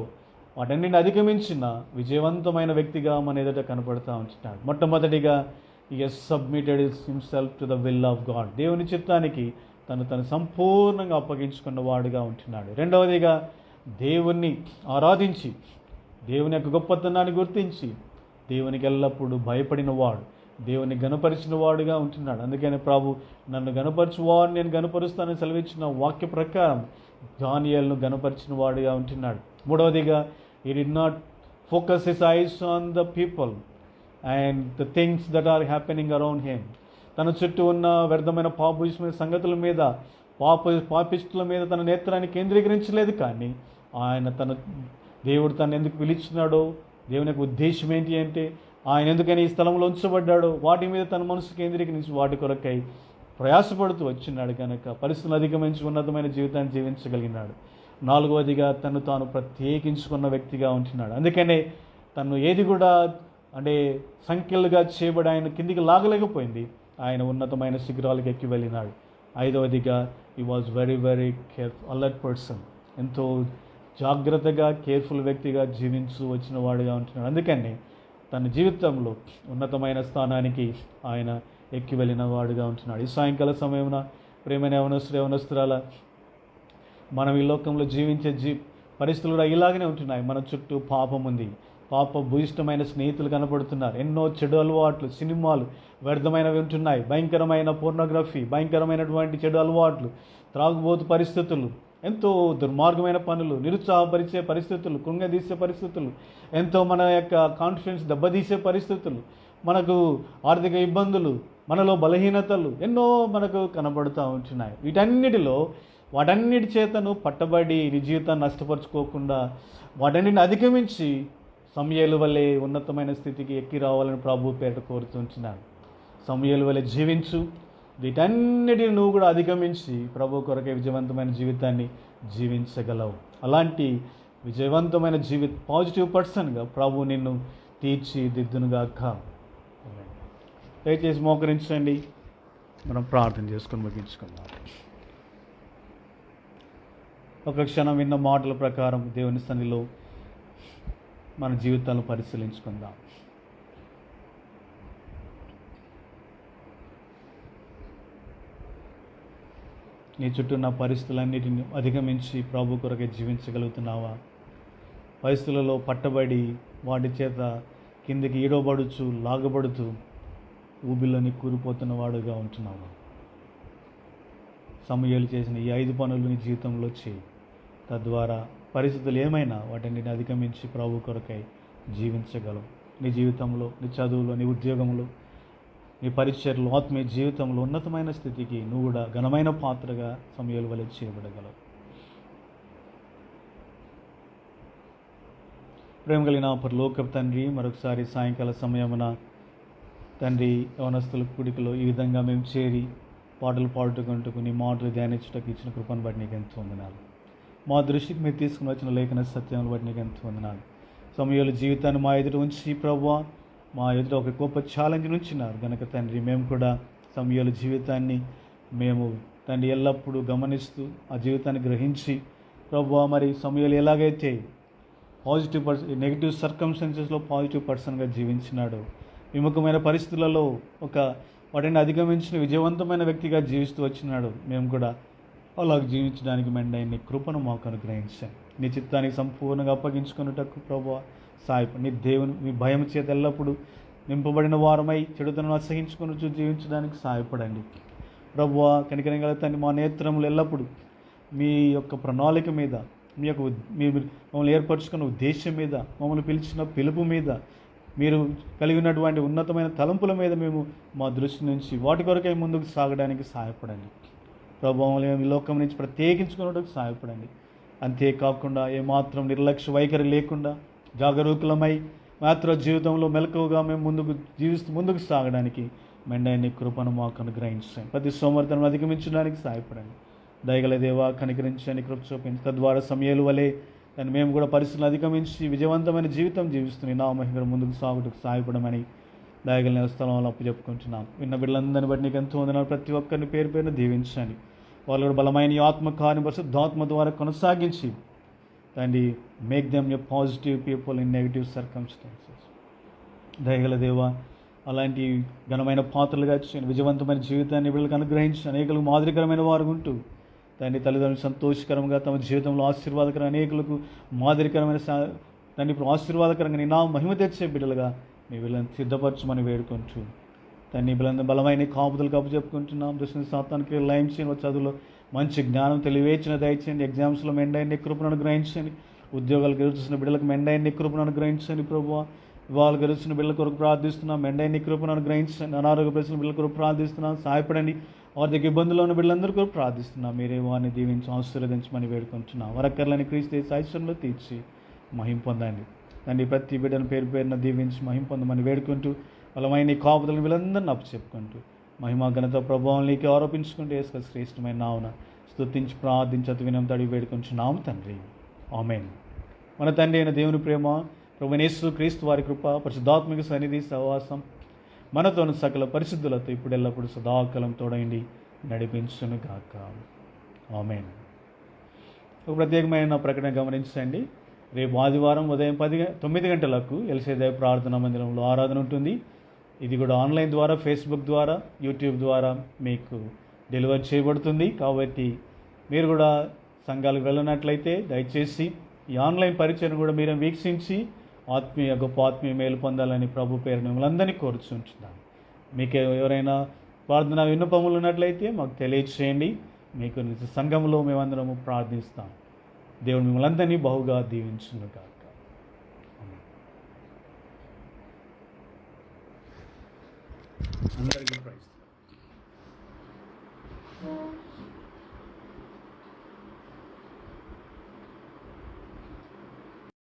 వాటన్నిటిని అధిగమించిన విజయవంతమైన వ్యక్తిగా మన ఎదుట కనపడుతూ ఉంటున్నాడు. మొట్టమొదటిగా he has submitted himself to the will of God. దేవుని చిత్తానికి తను సంపూర్ణంగా అప్పగించుకున్న వాడుగా ఉంటున్నాడు. రెండవదిగా దేవుణ్ణి ఆరాధించి, దేవుని యొక్క గొప్పతనాన్ని గుర్తించి, దేవునికి ఎల్లప్పుడూ భయపడిన వాడు, దేవుని గణపరిచిన వాడుగా ఉంటున్నాడు. అందుకని ప్రభు నన్ను గణపరచువాడు, నేను గణపరుస్తానని సెలవిచ్చిన వాక్య ప్రకారం దానియేలును గణపరిచిన వాడుగా ఉంటున్నాడు. మూడవదిగా he did not focus his eyes on the people and the things that are happening around him. తన చుట్టూ ఉన్న వ్యర్థమైన పాపిష్టమైన సంగతుల మీద, పాపిష్టుల మీద తన నేత్రాన్ని కేంద్రీకరించలేదు. కానీ దేవుడు తను ఎందుకు పిలిచినాడో, దేవుని యొక్క ఉద్దేశం ఏంటి అంటే, ఆయన ఎందుకని ఈ స్థలంలో ఉంచబడ్డాడో వాటి మీద తన మనసు కేంద్రీకరించి వాటి కొరకై ప్రయాసపడుతూ వచ్చినాడు కనుక పరిస్థితులు అధిగమించి ఉన్నతమైన జీవితాన్ని జీవించగలిగినాడు. నాలుగవదిగా తను తాను ప్రత్యేకించుకున్న వ్యక్తిగా ఉంటున్నాడు. అందుకనే తను ఏది కూడా సంఖ్యలుగా చేయబడి ఆయన కిందికి లాగలేకపోయింది. ఆయన ఉన్నతమైన శిఖరాలకు ఎక్కి వెళ్ళినాడు. ఐదవదిగా he was very very careful, alert person. ఎంతో జాగ్రత్తగా కేర్ఫుల్ వ్యక్తిగా జీవించు వచ్చిన వాడుగా ఉంటున్నాడు. అందుకని తన జీవితంలో ఉన్నతమైన స్థానానికి ఆయన ఎక్కి వెళ్ళిన వాడుగా ఉంటున్నాడు. ఈ సాయంకాల సమయమున ప్రేమైన యవనస్తురాల, మనం ఈ లోకంలో జీవించే పరిస్థితులు కూడా ఇలాగనే ఉంటున్నాయి. మన చుట్టూ పాపం ఉంది, పాప భూయిష్టమైన స్నేహితులు కనపడుతున్నారు, ఎన్నో చెడు అలవాట్లు, సినిమాలు వ్యర్థమైనవి ఉంటున్నాయి, భయంకరమైన పోర్నోగ్రఫీ, భయంకరమైనటువంటి చెడు అలవాట్లు, త్రాగుబోతు పరిస్థితులు, ఎంతో దుర్మార్గమైన పనులు, నిరుత్సాహపరిచే పరిస్థితులు, కృంగదీసే పరిస్థితులు, ఎంతో మన యొక్క కాన్ఫిడెన్స్ దెబ్బతీసే పరిస్థితులు, మనకు ఆర్థిక ఇబ్బందులు, మనలో బలహీనతలు ఎన్నో మనకు కనబడుతూ ఉంటున్నాయి. వాటన్నిటి చేతను పట్టబడి నీ జీవితాన్ని నష్టపరుచుకోకుండా వాటన్నిటిని అధిగమించి సమూయేలు వలె ఉన్నతమైన స్థితికి ఎక్కి రావాలని ప్రభు పేరిట కోరుతుంటున్నాను. సమూయేలు వలె జీవించు, వీటన్నిటిని నువ్వు కూడా అధిగమించి ప్రభు కొరకే విజయవంతమైన జీవితాన్ని జీవించగలవు. అలాంటి విజయవంతమైన పాజిటివ్ పర్సన్గా ప్రభు నిన్ను తీర్చిదిద్దునుగాక. దయచేసి మోకరించండి, మనం ప్రార్థన చేసుకొని ముగించుకుందాం. ఒక క్షణం విన్న మాటల ప్రకారం దేవుని సన్నిధిలో మన జీవితాలను పరిశీలించుకుందాం. నీ చుట్టూ ఉన్న పరిస్థితులన్నిటిని అధిగమించి ప్రభు కొరకే జీవించగలుగుతున్నావా? పరిస్థితులలో పట్టబడి వాటి చేత కిందికి ఈడవబడుచు లాగబడుతూ ఊబిలోని కూలిపోతున్న వాడుగా ఉంటున్నావా? సమూయేలు చేసిన ఈ 5 పనులు నీ జీవితంలో చేయి. తద్వారా పరిస్థితులు ఏమైనా వాటిని అధిగమించి ప్రభు కొరకై జీవించగలవు. నీ జీవితంలో, నీ చదువులో, నీ ఉద్యోగంలో, నీ పరిచర్లో, ఆత్మీయ జీవితంలో ఉన్నతమైన స్థితికి నువ్వు కూడా ఘనమైన పాత్రగా సమూయేలు వలె చేయబడగలవు. ప్రేమ కలిగిన పరలోకపు తండ్రి, మరొకసారి సాయంకాల సమయమున తండ్రి యవనస్తుల కూడికలో ఈ విధంగా మేము చేరి పాటలు పాడుకుంటూ నీ మాటలు ధ్యానించుటకు ఇచ్చిన కృపను బట్టి నీకు ఎంతో వందనాలు. మా దృష్టికి మీరు తీసుకుని వచ్చిన లేఖన సత్యాలను బట్టి నీకు ఎంతో వందనాలు. సమూయేలు జీవితాన్ని మా ఎదుట ఉంచి ప్రభువా మా ఎదుట ఒక గొప్ప ఛాలెంజ్ ఉంచినారు కనుక తండ్రి మేము కూడా సమూయేలు జీవితాన్ని మేము తండ్రి ఎల్లప్పుడూ గమనిస్తూ ఆ జీవితాన్ని గ్రహించి ప్రభువా మరి సమూయేలు ఎలాగైతే నెగిటివ్ సర్కమ్స్టెన్సెస్లో పాజిటివ్ పర్సన్గా జీవించినాడు, విముఖమైన పరిస్థితులలో వాటిని అధిగమించిన విజయవంతమైన వ్యక్తిగా జీవిస్తూ వచ్చినాడు, మేము కూడా అలాగ జీవించడానికి మెండైన కృపను మాకు అనుగ్రహించాం. నీ చిత్తానికి సంపూర్ణంగా అప్పగించుకున్నటకు ప్రభువా సాయపడి నీ నీ భయం చేత ఎల్లప్పుడూ నింపబడిన వారమై చెడుతనం అసహించుకుని జీవించడానికి సహాయపడండి ప్రభువా. కనికరం గల తండ్రి, మా నేత్రములు ఎల్లప్పుడూ మీ యొక్క ప్రణాళిక మీద, మీ మమ్మల్ని ఏర్పరచుకున్న ఉద్దేశం మీద, మమ్మల్ని పిలిచిన పిలుపు మీద, మీరు కలిగి ఉన్నటువంటి ఉన్నతమైన తలంపుల మీద మేము మా దృష్టి నుంచి వాటి కొరకై ముందుకు సాగడానికి సహాయపడండి ప్రభువా. ఈ లోకం నుంచి ప్రత్యేకించుకున్నట్టుకు సహాయపడండి. అంతేకాకుండా ఏమాత్రం నిర్లక్ష్య వైఖరి లేకుండా జాగరూకులమై మాత్ర జీవితంలో మెలకువగా మేము ముందుకు సాగడానికి మెండైన కృపను మాకు అనుగ్రహించండి. ప్రతి సోమర్థనం అధిగమించడానికి సహాయపడండి. దయగల దేవా కనికరించండి, కృప చూపించి తద్వారా సమూయేలు వలె దాన్ని మేము కూడా పరిస్థితులు అధిగమించి విజయవంతమైన జీవితం జీవిస్తున్నాయి నా మహిమ ముందుకు సాగుటకు సహాయపడమని దయగల స్థలంలో అప్పు చెప్పుకుంటున్నాం. విన్న బిడ్డలందరినీ బట్టి నీకు ఎంతో వందనాలు. ప్రతి ఒక్కరిని పేరు పేరున దీవించండి. వాళ్ళు కూడా బలమైన ఆత్మకార్యం పరిశుద్ధాత్మ ద్వారా కొనసాగించి తండ్రి make them a positive people in negative circumstances. దయగల దేవా అలాంటి ఘనమైన పాత్రలుగా చేయండి. విజయవంతమైన జీవితాన్ని బిడ్డలకు అనుగ్రహించి అనేకులకు మాదిరికరమైన వారు ఉంటూ తండ్రి తల్లిదండ్రులు సంతోషకరంగా తమ జీవితంలో ఆశీర్వాదకరం అనేకులకు మాదిరికరమైన తండ్రి ఇప్పుడు ఆశీర్వాదకరంగా నీ నా మహిమ తెచ్చే బిడ్డలుగా మీ వీళ్ళని సిద్ధపరచమని వేడుకుంటూ తండ్రి బిడ్డలందరూ బలమైన కాపుదలు కప్పు చెప్పుకుంటున్నాం. దృష్టిని శాతానికి లయం చేయండి. చదువులో మంచి జ్ఞానం తెలివేచిన దయచేయండి. ఎగ్జామ్స్లో మెండైన కృపను అనుగ్రహించండి. ఉద్యోగాలు గెలుచున్న బిడ్డలకు మెండైన కృపను అనుగ్రహించండి ప్రభువా. వివాహాలు గెలుచిన బిడ్డల కొరకు ప్రార్థిస్తున్నాం, మెండైన కృపను అనుగ్రహించండి. అనారోగ్య ప్రశ్నల బిడ్డల కొరకు ప్రార్థిస్తున్నాం, సహాయపడండి. ఆర్థిక ఇబ్బందుల్లో ఉన్న బిడ్డలందరూ కూడా ప్రార్థిస్తున్నాం. మీరే వారిని దీవించి ఆశీర్వదించమని వేడుకుంటున్నాం. వరకర్లని క్రీస్తు ఐశ్వర్యంలో తీర్చి మహిం పొందండి తండ్రి. ప్రతి బిడ్డను పేరు పేరున దీవించి మహిం పొందమని వేడుకుంటూ బలమైన కాపుదలను వీళ్ళందరినీ అప్పచెప్పుకుంటూ మహిమా ఘనత ప్రభావం నీకు ఆరోపించుకుంటూ వేసుక శ్రేష్టమైన నావున స్తుతించి ప్రార్థించి అతి వినం తడి వేడుకుంటున్నాం తండ్రి. ఆమేన్. మన తండ్రి అయిన దేవుని ప్రేమ, ప్రభువైన యేసు క్రీస్తు వారి కృప, పరిశుద్ధాత్మిక సన్నిధి సహవాసం మనతోను సకల పరిశుద్ధులతో ఇప్పుడు ఎల్లప్పుడూ సదాకాలం తోడైండి నడిపించును గాక. ఆమేన్. ఒక ప్రత్యేకమైన ప్రకటన గమనించండి. రేపు ఆదివారం ఉదయం 9 గంటలకు ఎల్సేదయ ప్రార్థనా మందిరంలో ఆరాధన ఉంటుంది. ఇది కూడా ఆన్లైన్ ద్వారా, ఫేస్బుక్ ద్వారా, యూట్యూబ్ ద్వారా మీకు డెలివర్ చేయబడుతుంది. కాబట్టి మీరు కూడా సంఘాలకు వెళ్ళినట్లయితే దయచేసి ఈ ఆన్లైన్ పరిచయం కూడా మీరు వీక్షించి గొప్ప ఆత్మీయ మేలు పొందాలని ప్రభు పేరు మిమ్మల్ని అందరినీ కోరుచుంటున్నాను. మీకు ఎవరైనా ప్రార్థన విన్నపములు ఉన్నట్లయితే మాకు తెలియచేయండి. మీకు సంఘంలో మేమందరము ప్రార్థిస్తాం. దేవుడు మిమ్మల్ని అందరినీ బహుగా దీవించును గాక. అందరికీ ప్రైజ్.